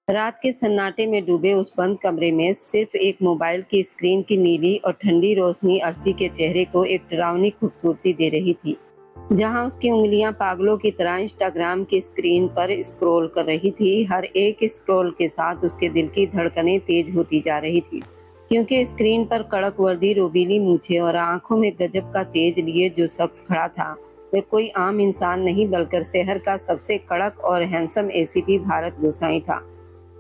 रात के सन्नाटे में डूबे उस बंद कमरे में सिर्फ एक मोबाइल की स्क्रीन की नीली और ठंडी रोशनी अर्शी के चेहरे को एक डरावनी खूबसूरती दे रही थी। जहां उसकी उंगलियां पागलों की तरह इंस्टाग्राम की स्क्रीन पर स्क्रॉल कर रही थी, हर एक स्क्रॉल के साथ उसके दिल की धड़कनें तेज होती जा रही थी। क्योंकि स्क्रीन पर कड़क वर्दी, रोबीली मूछें और आंखों में गजब का तेज लिए जो शख्स खड़ा था, वह कोई आम इंसान नहीं बल्कि शहर का सबसे कड़क और हैंडसम एसीपी भारत गोसाई था,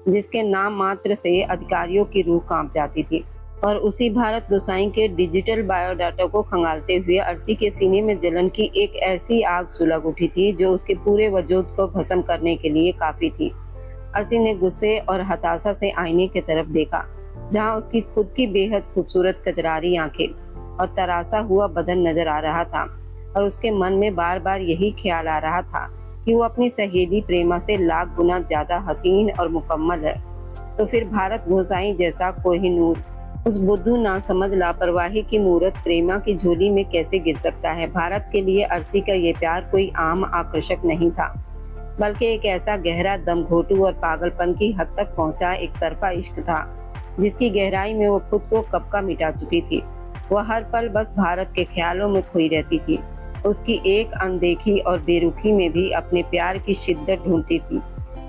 जिसके नाम मात्र से अधिकारियों की रूह कांप जाती थी। और उसी भारत गोसाई के डिजिटल बायोडाटा को खंगालते हुए अर्शी के सीने में जलन की एक ऐसी आग सुलग उठी थी जो उसके पूरे वजूद को भस्म करने के लिए काफी थी। अर्शी ने गुस्से और हताशा से आईने की तरफ देखा, जहां उसकी खुद की बेहद खूबसूरत कजरारी आंखें और तरासा हुआ बदन नजर आ रहा था। और उसके मन में बार बार यही ख्याल आ रहा था कि वो अपनी सहेली प्रेमा से लाख गुना ज्यादा हसीन और मुकम्मल है। तो फिर भारत गोसाई जैसा कोहिनूर उस बुद्धू नासमझ लापरवाही की मूरत प्रेमा की झोली में कैसे गिर सकता है। भारत के लिए अर्शी का ये प्यार कोई आम आकर्षक नहीं था, बल्कि एक ऐसा गहरा, दमघोटू और पागलपन की हद तक पहुंचा एक तरफा इश्क था, जिसकी गहराई में वो खुद को कब का मिटा चुकी थी। वह हर पल बस भारत के ख्यालों में खोई रहती थी। उसकी एक अनदेखी और बेरुखी में भी अपने प्यार की शिद्दत ढूंढती थी।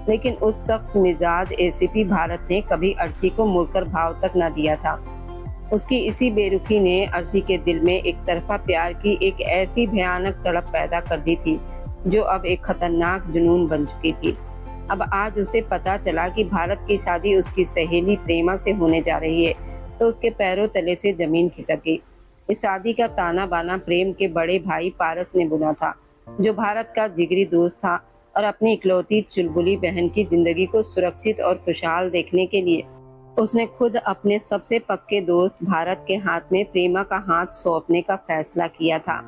लेकिन उस शख्स मिजाज एसीपी भारत ने कभी अर्शी को मुड़कर भाव तक न दिया था। उसकी इसी बेरुखी ने अर्शी के दिल में एक तरफा प्यार की एक ऐसी भयानक तड़प पैदा कर दी थी, जो अब एक खतरनाक जुनून बन चुकी थी। अब आज उसे पता चला कि भारत की शादी उसकी सहेली प्रेमा से होने जा रही है, तो उसके पैरों तले से जमीन खिसक गई। इस शादी का ताना बाना प्रेम के बड़े भाई पारस ने बुना था, जो भारत का जिगरी दोस्त था और अपनी इकलौती चुलबुली बहन की जिंदगी को सुरक्षित और खुशहाल देखने के लिए उसने खुद अपने सबसे पक्के दोस्त भारत के हाथ में प्रेमा का हाथ सौंपने का फैसला किया था।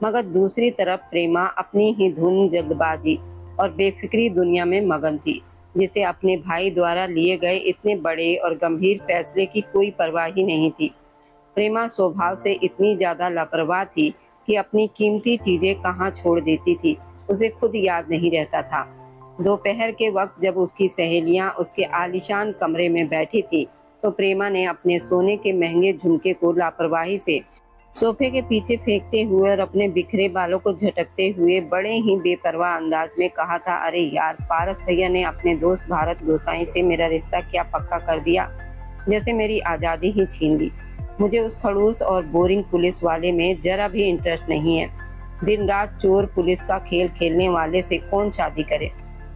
मगर दूसरी तरफ प्रेमा अपनी ही धुन, जल्दबाजी और बेफिक्री दुनिया में मगन थी, जिसे अपने भाई द्वारा लिए गए इतने बड़े और गंभीर फैसले की कोई परवाह ही नहीं थी। प्रेमा स्वभाव से इतनी ज्यादा लापरवाह थी कि अपनी कीमती चीजें कहाँ छोड़ देती थी, उसे खुद याद नहीं रहता था। दोपहर के वक्त जब उसकी सहेलियां उसके आलीशान कमरे में बैठी थी, तो प्रेमा ने अपने सोने के महंगे झुमके को लापरवाही से सोफे के पीछे फेंकते हुए और अपने बिखरे बालों को झटकते हुए बड़े ही बेपरवाह अंदाज में कहा था, अरे यार, पारस भैया ने अपने दोस्त भारत गोसाई से मेरा रिश्ता क्या पक्का कर दिया, जैसे मेरी आजादी ही छीन ली। मुझे उस खड़ूस और बोरिंग पुलिस वाले में जरा भी इंटरेस्ट नहीं है। दिन रात चोर पुलिस का खेल खेलने वाले से कौन शादी करे।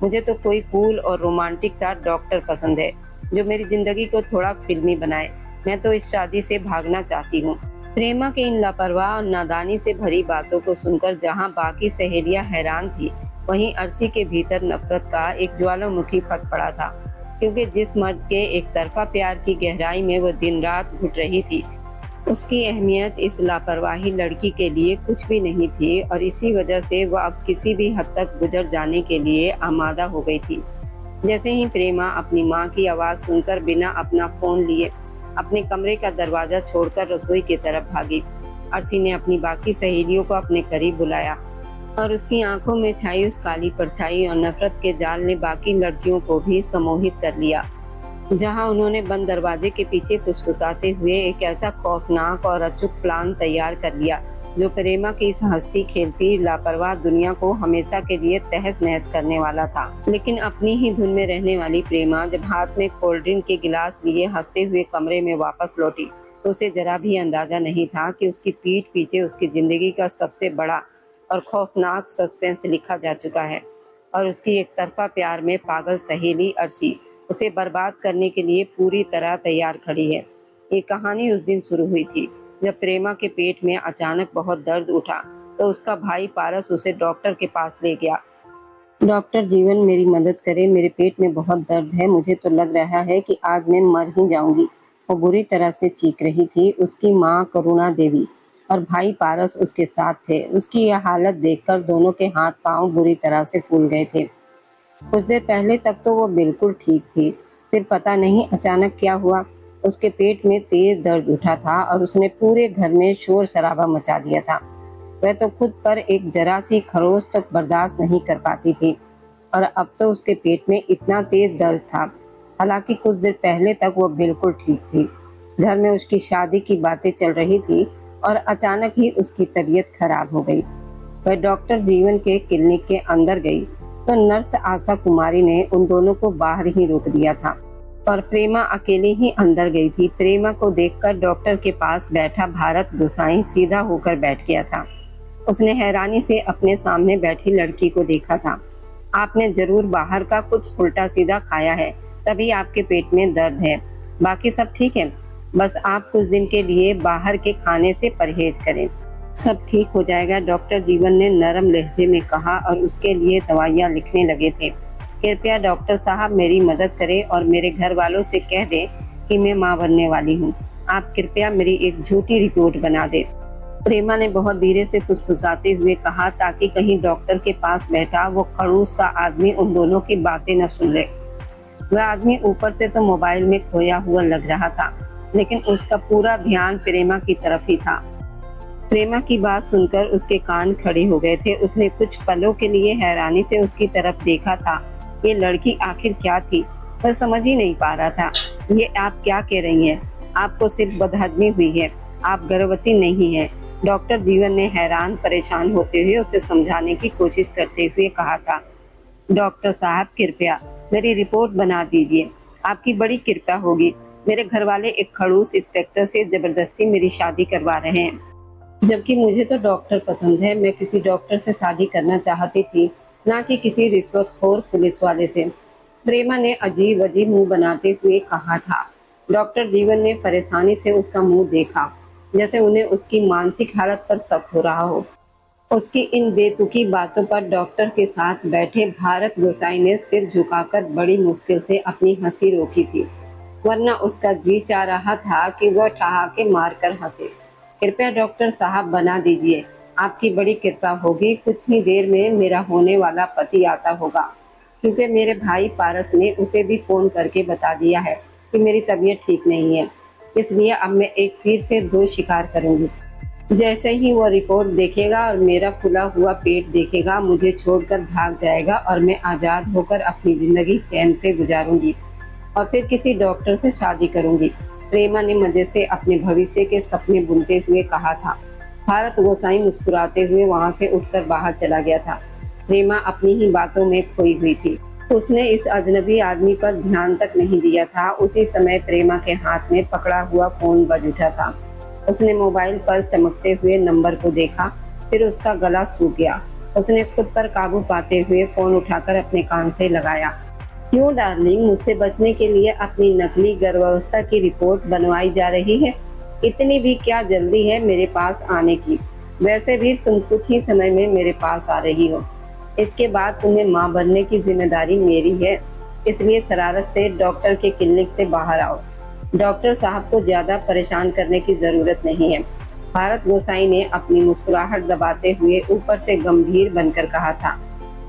मुझे तो कोई कूल और रोमांटिक सा डॉक्टर पसंद है, जो मेरी जिंदगी को थोड़ा फिल्मी बनाए। मैं तो इस शादी से भागना चाहती हूँ। प्रेमा के इन लापरवाह और नादानी से भरी बातों को सुनकर जहाँ बाकी सहेलियां हैरान थी, वहीं अर्शी के भीतर नफरत का एक ज्वालामुखी फट पड़ा था। क्योंकि जिस मर्द के एक तरफा प्यार की गहराई में वो दिन रात घुट रही थी, उसकी अहमियत इस लापरवाही लड़की के लिए कुछ भी नहीं थी, और इसी वजह से वह अब किसी भी हद तक गुजर जाने के लिए आमादा हो गई थी। जैसे ही प्रेमा अपनी माँ की आवाज सुनकर बिना अपना फोन लिए अपने कमरे का दरवाजा छोड़कर रसोई की तरफ भागी, अर्शी ने अपनी बाकी सहेलियों को अपने करीब बुलाया, और उसकी आंखों में छाई उस काली परछाई और नफरत के जाल ने बाकी लड़कियों को भी सम्मोहित कर लिया। जहां उन्होंने बंद दरवाजे के पीछे फुसफुसाते हुए एक ऐसा खौफनाक और अचूक प्लान तैयार कर लिया, जो प्रेमा की इस हंसती खेलती लापरवाह दुनिया को हमेशा के लिए तहस नहस करने वाला था। लेकिन अपनी ही धुन में रहने वाली प्रेमा जब हाथ में कोल्ड ड्रिंक के गिलास लिए हंसते हुए कमरे में वापस लौटी, तो उसे जरा भी अंदाजा नहीं था कि उसकी पीठ पीछे उसकी जिंदगी का सबसे बड़ा और खौफनाक सस्पेंस लिखा जा चुका है, और उसकी एक तरफा प्यार में पागल सहेली अर्शी उसे बर्बाद करने के लिए पूरी तरह तैयार खड़ी है। ये कहानी उस दिन शुरू हुई थी जब प्रेमा के पेट में अचानक बहुत दर्द उठा, तो उसका भाई पारस उसे डॉक्टर के पास ले गया। डॉक्टर जीवन, मेरी मदद करें, मेरे पेट में बहुत दर्द है, मुझे तो लग रहा है कि आज मैं मर ही जाऊंगी। वो बुरी तरह से चीख रही थी। उसकी माँ करुणा देवी और भाई पारस उसके साथ थे। उसकी यह हालत देखकर दोनों के हाथ पांव बुरी तरह से फूल गए थे। कुछ देर पहले तक तो वो बिल्कुल ठीक थी, फिर पता नहीं अचानक क्या हुआ। उसके पेट में तेज दर्द उठा था और उसने पूरे घर में शोर शराबा मचा दिया था। वह तो खुद पर एक जरा सी खरोच तक बर्दाश्त नहीं कर पाती थी, और अब तो उसके पेट में इतना तेज दर्द था हालांकि कुछ देर पहले तक वो बिल्कुल ठीक थी। घर में उसकी शादी की बातें चल रही थी और अचानक ही उसकी तबीयत खराब हो गई। वह डॉक्टर जीवन के क्लिनिक के अंदर गई तो नर्स आशा कुमारी ने उन दोनों को बाहर ही रोक दिया था और प्रेमा अकेली ही अंदर गई थी। प्रेमा को देखकर डॉक्टर के पास बैठा भारत गोसाई सीधा होकर बैठ गया था। उसने हैरानी से अपने सामने बैठी लड़की को देखा था। आपने जरूर बाहर का कुछ उल्टा सीधा खाया है, तभी आपके पेट में दर्द है। बाकी सब ठीक है, बस आप कुछ दिन के लिए बाहर के खाने से परहेज करें, सब ठीक हो जाएगा, डॉक्टर जीवन ने नरम लहजे में कहा और उसके लिए दवाइयाँ लिखने लगे थे। कृपया डॉक्टर साहब मेरी मदद करें और मेरे घर वालों से कह दें कि मैं माँ बनने वाली हूँ। आप कृपया मेरी एक झूठी रिपोर्ट बना दें। प्रेमा ने बहुत धीरे से फुसफुसाते हुए कहा, ताकि कहीं डॉक्टर के पास बैठा वो खड़ूस सा आदमी उन दोनों की बातें न सुन ले। वह आदमी ऊपर से तो मोबाइल में खोया हुआ लग रहा था, लेकिन उसका पूरा ध्यान प्रेमा की तरफ ही था। प्रेमा की बात सुनकर उसके कान खड़े हो गए थे। उसने कुछ पलों के लिए हैरानी से उसकी तरफ देखा था। ये लड़की आखिर क्या थी, वह समझ ही नहीं पा रहा था। ये आप क्या कह रही हैं? आपको सिर्फ बदहजमी हुई है, आप गर्भवती नहीं हैं। डॉक्टर जीवन ने हैरान परेशान होते हुए उसे समझाने की कोशिश करते हुए कहा था। डॉक्टर साहब कृपया मेरी रिपोर्ट बना दीजिए, आपकी बड़ी कृपा होगी। मेरे घर वाले एक खड़ूस इंस्पेक्टर से जबरदस्ती मेरी शादी करवा रहे हैं, जबकि मुझे तो डॉक्टर पसंद है। मैं किसी डॉक्टर से शादी करना चाहती थी, ना कि किसी रिश्वतखोर पुलिस वाले से। प्रेमा ने अजीब अजीब मुंह बनाते हुए कहा था। डॉक्टर जीवन ने परेशानी से उसका मुंह देखा, जैसे उन्हें उसकी मानसिक हालत पर शक हो रहा हो। उसकी इन बेतुकी बातों पर डॉक्टर के साथ बैठे भारत गोसाई ने सिर झुकाकर बड़ी मुश्किल से अपनी हंसी रोकी थी, वरना उसका जी चाह रहा था कि वह ठहाके मारकर हंसे। कृपया डॉक्टर साहब बना दीजिए, आपकी बड़ी कृपा होगी। कुछ ही देर में मेरा होने वाला पति आता होगा, क्योंकि मेरे भाई पारस ने उसे भी फोन करके बता दिया है कि मेरी तबीयत ठीक नहीं है। इसलिए अब मैं एक फिर से दो शिकार करूंगी। जैसे ही वो रिपोर्ट देखेगा और मेरा फूला हुआ पेट देखेगा, मुझे छोड़कर भाग जाएगा और मैं आजाद होकर अपनी जिंदगी चैन से गुजारूंगी और फिर किसी डॉक्टर से शादी करूंगी। प्रेमा ने मजे से अपने भविष्य के सपने बुनते हुए कहा था। भारत गोसाई मुस्कुराते हुए वहां से उठकर बाहर चला गया था। प्रेमा अपनी ही बातों में खोई हुई थी। उसने इस अजनबी आदमी पर ध्यान तक नहीं दिया था। उसी समय प्रेमा के हाथ में पकड़ा हुआ फोन बज उठा था। उसने मोबाइल पर चमकते हुए नंबर को देखा, फिर उसका गला सूख गया। उसने खुद पर काबू पाते हुए फोन उठाकर अपने कान से लगाया। क्यों डार्लिंग, मुझसे बचने के लिए अपनी नकली गर्भावस्था की रिपोर्ट बनवाई जा रही है? इतनी भी क्या जल्दी है मेरे पास आने की? वैसे भी तुम कुछ ही समय में मेरे पास आ रही हो। इसके बाद तुम्हें माँ बनने की जिम्मेदारी मेरी है, इसलिए शरारत से डॉक्टर के क्लिनिक से बाहर आओ। डॉक्टर साहब को ज्यादा परेशान करने की जरूरत नहीं है, भारत गोसाई ने अपनी मुस्कुराहट दबाते हुए ऊपर से गंभीर बनकर कहा था।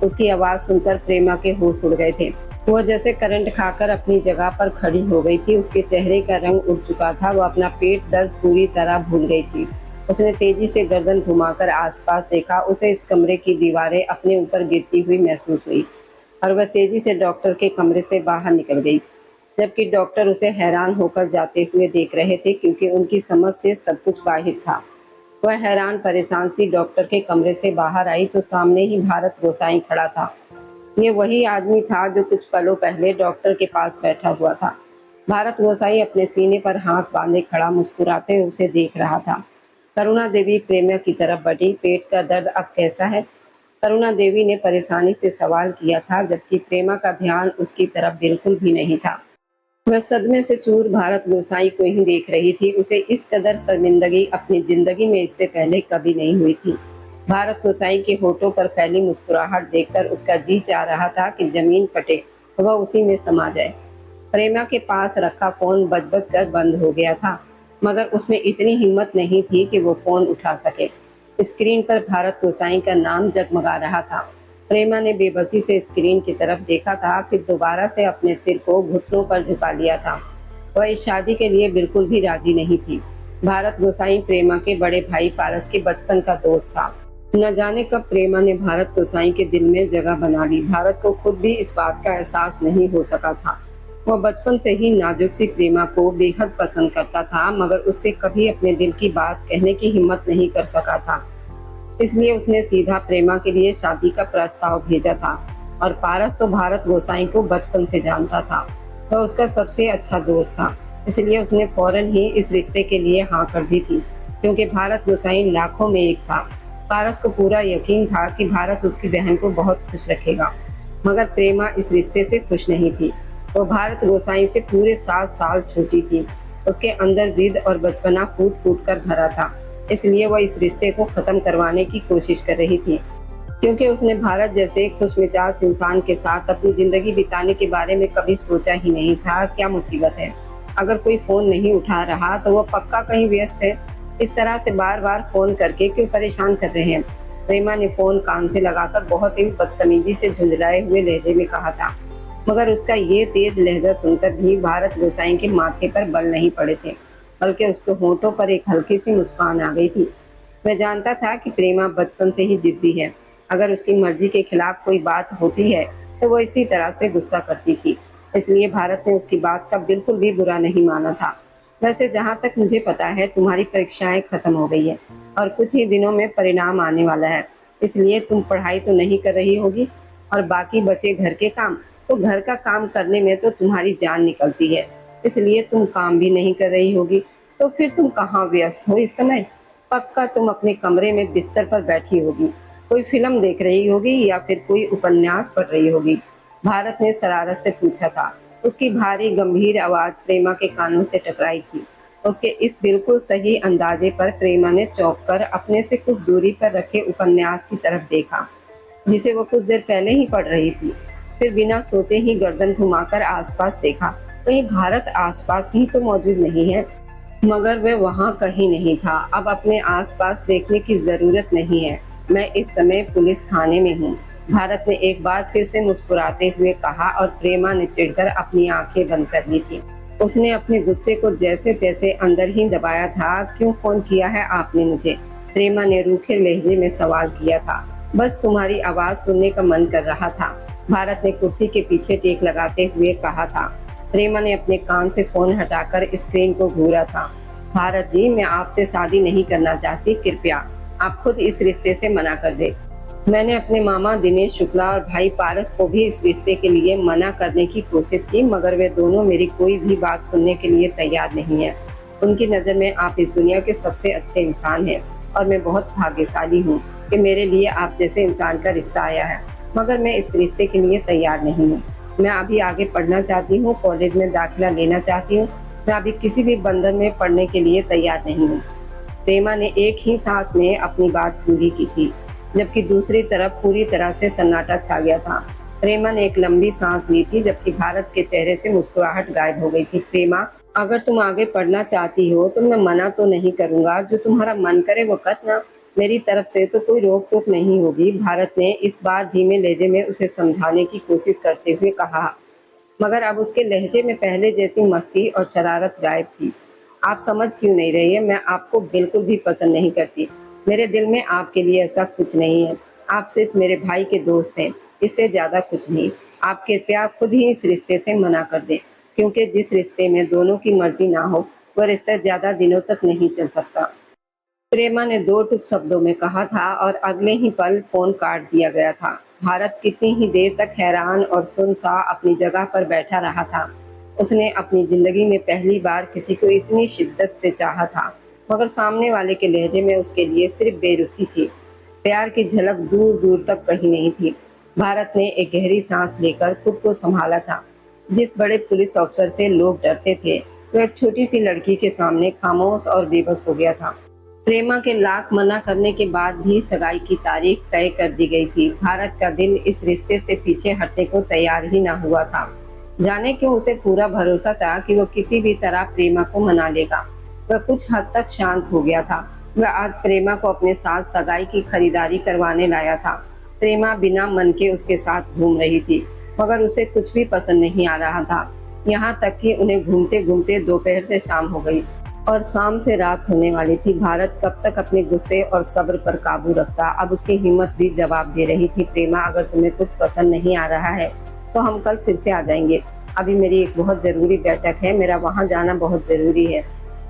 उसकी आवाज सुनकर प्रेमा के होश उड़ गए थे। वह जैसे करंट खाकर अपनी जगह पर खड़ी हो गई थी। उसके चेहरे का रंग उड़ चुका था। वह अपना पेट दर्द पूरी तरह भूल गई थी। उसने तेजी से गर्दन घुमाकर आसपास देखा। उसे इस कमरे की दीवारें अपने ऊपर गिरती हुई महसूस हुई और वह तेजी से डॉक्टर के कमरे से बाहर निकल गई, जबकि डॉक्टर उसे हैरान होकर जाते हुए देख रहे थे, क्योंकि उनकी समझ से सब कुछ बाहिर था। वह हैरान परेशान सी डॉक्टर के कमरे से बाहर आई तो सामने ही भारत गोसाई खड़ा था। ये वही आदमी था जो कुछ पलों पहले डॉक्टर के पास बैठा हुआ था। भारत गोसाई अपने सीने पर हाथ बांधे खड़ा मुस्कुराते उसे देख रहा था। करुणा देवी प्रेमा की तरफ बढ़ी। पेट का दर्द अब कैसा है? करुणा देवी ने परेशानी से सवाल किया था, जबकि प्रेमा का ध्यान उसकी तरफ बिल्कुल भी नहीं था। वह सदमे से चूर भारत गोसाई को ही देख रही थी। उसे इस कदर शर्मिंदगी अपनी जिंदगी में इससे पहले कभी नहीं हुई थी। भारत गोसाई के होठों पर फैली मुस्कुराहट देखकर उसका जी चाह रहा था कि जमीन फटे, वह उसी में समा जाए। प्रेमा के पास रखा फोन बज कर बंद हो गया था, मगर उसमें इतनी हिम्मत नहीं थी कि वो फोन उठा सके। स्क्रीन पर भारत गोसाई का नाम जगमगा रहा था। प्रेमा ने बेबसी से स्क्रीन की तरफ देखा था, फिर दोबारा से अपने सिर को घुटनों पर झुका लिया था। वह इस शादी के लिए बिल्कुल भी राजी नहीं थी। भारत गोसाई प्रेमा के बड़े भाई पारस के बचपन का दोस्त था। न जाने कब प्रेमा ने भारत गोसाई के दिल में जगह बना ली। भारत को खुद भी इस बात का एहसास नहीं हो सका था। वह बचपन से ही नाजुक सी प्रेमा को बेहद पसंद करता था, मगर उससे कभी अपने दिल की बात कहने की हिम्मत नहीं कर सका था। इसलिए उसने सीधा प्रेमा के लिए शादी का प्रस्ताव भेजा था। और पारस तो भारत गोसाई को बचपन से जानता था। वह उसका सबसे अच्छा दोस्त था, इसलिए उसने फौरन ही इस रिश्ते के लिए हाँ कर दी थी, क्योंकि भारत गोसाई लाखों में एक था। पारस को पूरा यकीन था कि भारत उसकी बहन को बहुत खुश रखेगा, मगर प्रेमा इस रिश्ते से खुश नहीं थी। वो भारत गोसाई से पूरे 7 साल छोटी थी। उसके अंदर जिद और बचपना फूट फूट कर भरा था, इसलिए वह इस रिश्ते को खत्म करवाने की कोशिश कर रही थी, क्योंकि उसने भारत जैसे खुशमिजाज इंसान के साथ अपनी जिंदगी बिताने के बारे में कभी सोचा ही नहीं था। क्या मुसीबत है, अगर कोई फोन नहीं उठा रहा तो वह पक्का कहीं व्यस्त है। इस तरह से बार बार फोन करके क्यों परेशान कर रहे हैं। प्रेमा ने फोन कान से लगाकर बहुत ही बदतमीजी से झुंझलाए हुए लहजे में कहा था, मगर उसका ये तेज लहजा सुनकर भी भारत गोसाई के माथे पर बल नहीं पड़े थे, बल्कि उसके होंठों पर एक हल्की सी मुस्कान आ गई थी। वह जानता था कि प्रेमा बचपन से ही जिद्दी है। अगर उसकी मर्जी के खिलाफ कोई बात होती है तो वो इसी तरह से गुस्सा करती थी। इसलिए भारत ने उसकी बात का बिल्कुल भी बुरा नहीं माना था। वैसे जहाँ तक मुझे पता है तुम्हारी परीक्षाएं खत्म हो गई है और कुछ ही दिनों में परिणाम आने वाला है, इसलिए तुम पढ़ाई तो नहीं कर रही होगी। और बाकी बचे घर के काम, तो घर का काम करने में तो तुम्हारी जान निकलती है, इसलिए तुम काम भी नहीं कर रही होगी। तो फिर तुम कहाँ व्यस्त हो इस समय? पक्का तुम अपने कमरे में बिस्तर पर बैठी होगी, कोई फिल्म देख रही होगी या फिर कोई उपन्यास पढ़ रही होगी। भारत ने शरारत से पूछा था। उसकी भारी गंभीर आवाज प्रेमा के कानों से टकराई थी। उसके इस बिल्कुल सही अंदाजे पर प्रेमा ने चौंक कर अपने से कुछ दूरी पर रखे उपन्यास की तरफ देखा, जिसे वो कुछ देर पहले ही पढ़ रही थी। फिर बिना सोचे ही गर्दन घुमाकर आसपास देखा, कहीं भारत आसपास ही तो मौजूद नहीं है। मगर वह वहाँ कहीं नहीं था। अब अपने आसपास देखने की जरूरत नहीं है, मैं इस समय पुलिस थाने में हूँ। भारत ने एक बार फिर से मुस्कुराते हुए कहा और प्रेमा ने चिढ़कर अपनी आंखें बंद कर ली थी। उसने अपने गुस्से को जैसे तैसे अंदर ही दबाया था। क्यों फोन किया है आपने मुझे? प्रेमा ने रूखे लहजे में सवाल किया था। बस तुम्हारी आवाज सुनने का मन कर रहा था, भारत ने कुर्सी के पीछे टेक लगाते हुए कहा था। प्रेमा ने अपने कान से फोन हटाकर स्क्रीन को घूरा था। भारत जी, मैं आपसे शादी नहीं करना चाहती, कृपया आप खुद इस रिश्ते से मना कर दे। मैंने अपने मामा दिनेश शुक्ला और भाई पारस को भी इस रिश्ते के लिए मना करने की कोशिश की, मगर वे दोनों मेरी कोई भी बात सुनने के लिए तैयार नहीं है। उनकी नज़र में आप इस दुनिया के सबसे अच्छे इंसान हैं और मैं बहुत भाग्यशाली हूँ कि मेरे लिए आप जैसे इंसान का रिश्ता आया है, मगर मैं इस रिश्ते के लिए तैयार नहीं हूँ। मैं अभी आगे पढ़ना चाहती हूँ, कॉलेज में दाखिला लेना चाहती हूँ। मैं अभी किसी भी बंधन में पढ़ने के लिए तैयार नहीं हूँ। प्रेमा ने एक ही सांस में अपनी बात पूरी की थी, जबकि दूसरी तरफ पूरी तरह से सन्नाटा छा गया था। प्रेमा ने एक लंबी सांस ली थी, जबकि भारत के चेहरे से मुस्कुराहट गायब हो गई थी। प्रेमा, अगर तुम आगे पढ़ना चाहती हो तो मैं मना तो नहीं करूंगा, जो तुम्हारा मन करे वो करना, मेरी तरफ से तो कोई रोक टोक नहीं होगी। भारत ने इस बार धीमे लहजे में उसे समझाने की कोशिश करते हुए कहा, मगर अब उसके लहजे में पहले जैसी मस्ती और शरारत गायब थी। आप समझ क्यों नहीं रही है? मैं आपको बिल्कुल भी पसंद नहीं करती। मेरे दिल में आपके लिए ऐसा कुछ नहीं है। आप सिर्फ मेरे भाई के दोस्त हैं, इससे ज्यादा कुछ नहीं। आप कृपया खुद ही इस रिश्ते से मना कर दें, क्योंकि जिस रिश्ते में दोनों की मर्जी ना हो वह रिश्ता ज्यादा दिनों तक नहीं चल सकता। प्रेमा ने 2 टुक शब्दों में कहा था और अगले ही पल फोन काट दिया गया था। भारत कितनी ही देर तक हैरान और सुनसा अपनी जगह पर बैठा रहा था। उसने अपनी जिंदगी में पहली बार किसी को इतनी शिद्दत से चाहा था, मगर सामने वाले के लहजे में उसके लिए सिर्फ बेरुखी थी। प्यार की झलक दूर दूर तक कहीं नहीं थी। भारत ने एक गहरी सांस लेकर खुद को संभाला था। जिस बड़े पुलिस अफसर से लोग डरते थे, वो एक छोटी सी लड़की के सामने खामोश और बेबस हो गया था। प्रेमा के लाख मना करने के बाद भी सगाई की तारीख तय कर दी गई थी। भारत का दिल इस रिश्ते से पीछे हटने को तैयार ही न हुआ था। जाने क्यों उसे पूरा भरोसा था कि वो किसी भी तरह प्रेमा को मना लेगा। वह कुछ हद तक शांत हो गया था। वह आज प्रेमा को अपने साथ सगाई की खरीदारी करवाने लाया था। प्रेमा बिना मन के उसके साथ घूम रही थी, मगर उसे कुछ भी पसंद नहीं आ रहा था। यहाँ तक कि उन्हें घूमते घूमते दोपहर से शाम हो गई और शाम से रात होने वाली थी। भारत कब तक अपने गुस्से और सब्र पर काबू रखता? अब उसकी हिम्मत भी जवाब दे रही थी, प्रेमा, अगर तुम्हें कुछ पसंद नहीं आ रहा है तो हम कल फिर से आ जाएंगे। अभी मेरी एक बहुत ज़रूरी बैठक है, मेरा वहाँ जाना बहुत ज़रूरी है।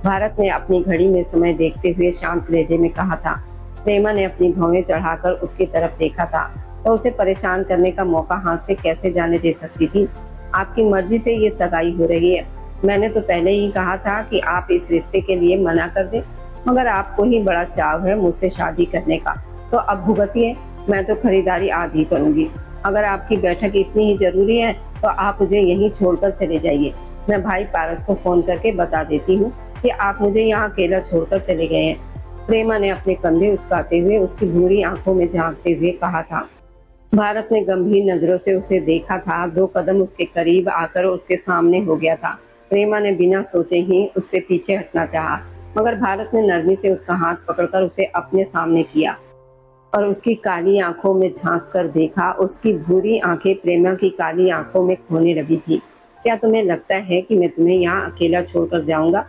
भारत ने अपनी घड़ी में समय देखते हुए शांत लहजे में कहा था। प्रेमा ने अपनी भौहें चढ़ाकर उसकी तरफ देखा था, तो उसे परेशान करने का मौका हाथ से कैसे जाने दे सकती थी। आपकी मर्जी से ये सगाई हो रही है। मैंने तो पहले ही कहा था कि आप इस रिश्ते के लिए मना कर दें, मगर आपको ही बड़ा चाव है मुझसे शादी करने का, तो अब भुगतिए। मैं तो खरीदारी आज ही करूंगी। अगर आपकी बैठक इतनी ही जरूरी है तो आप मुझे यहीं छोड़कर चले जाइए। मैं भाई पारस को फोन करके बता देती हूँ कि आप मुझे यहाँ अकेला छोड़कर चले गए हैं। प्रेमा ने अपने कंधे उचकाते हुए उसकी भूरी आंखों में झांकते हुए कहा था। भारत ने गंभीर नजरों से उसे देखा था। 2 कदम उसके करीब आकर उसके सामने हो गया था। प्रेमा ने बिना सोचे ही उससे पीछे हटना चाहा, मगर भारत ने नरमी से उसका हाथ पकड़कर उसे अपने सामने किया और उसकी काली आंखों में झांक कर देखा। उसकी भूरी आंखें प्रेमा की काली आंखों में खोने लगी थी। क्या तुम्हें लगता है कि मैं तुम्हें यहाँ अकेला छोड़कर जाऊंगा?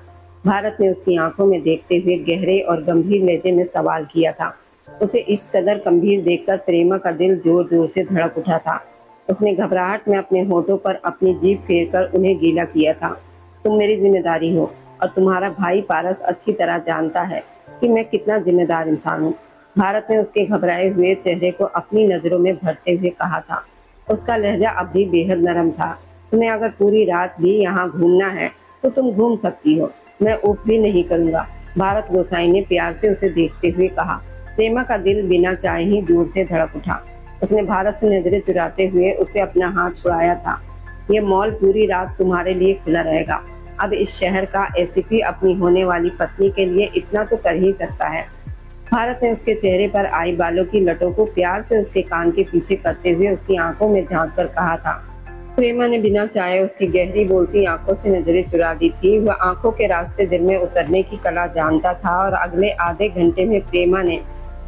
भारत ने उसकी आंखों में देखते हुए गहरे और गंभीर लहजे में सवाल किया था। उसे इस कदर गंभीर देखकर प्रेमा का दिल जोर जोर से धड़क उठा था। उसने घबराहट में अपने होठों पर अपनी जीभ फेरकर उन्हें गीला किया था। तुम मेरी जिम्मेदारी हो और तुम्हारा भाई पारस अच्छी तरह जानता है कि मैं कितना जिम्मेदार इंसान हूँ। भारत ने उसके घबराए हुए चेहरे को अपनी नजरों में भरते हुए कहा था। उसका लहजा अब भी बेहद नरम था। तुम्हें अगर पूरी रात भी यहाँ घूमना है तो तुम घूम सकती हो, मैं उफ भी नहीं करूँगा। भारत गोसाई ने प्यार से उसे देखते हुए कहा। प्रेमा का दिल बिना चाहे ही दूर से धड़क उठा। उसने भारत से नजरें चुराते हुए उसे अपना हाथ छुड़ाया था। ये मॉल पूरी रात तुम्हारे लिए खुला रहेगा। अब इस शहर का एसीपी अपनी होने वाली पत्नी के लिए इतना तो कर ही सकता है। भारत ने उसके चेहरे पर आई बालों की लटों को प्यार से उसके कान के पीछे करते हुए उसकी आंखों में झांक कर कहा था। प्रेमा ने बिना चाहे उसकी गहरी बोलती आंखों से नजरें चुरा दी थी। वह आंखों के रास्ते दिल में उतरने की कला जानता था और अगले आधे घंटे में प्रेमा ने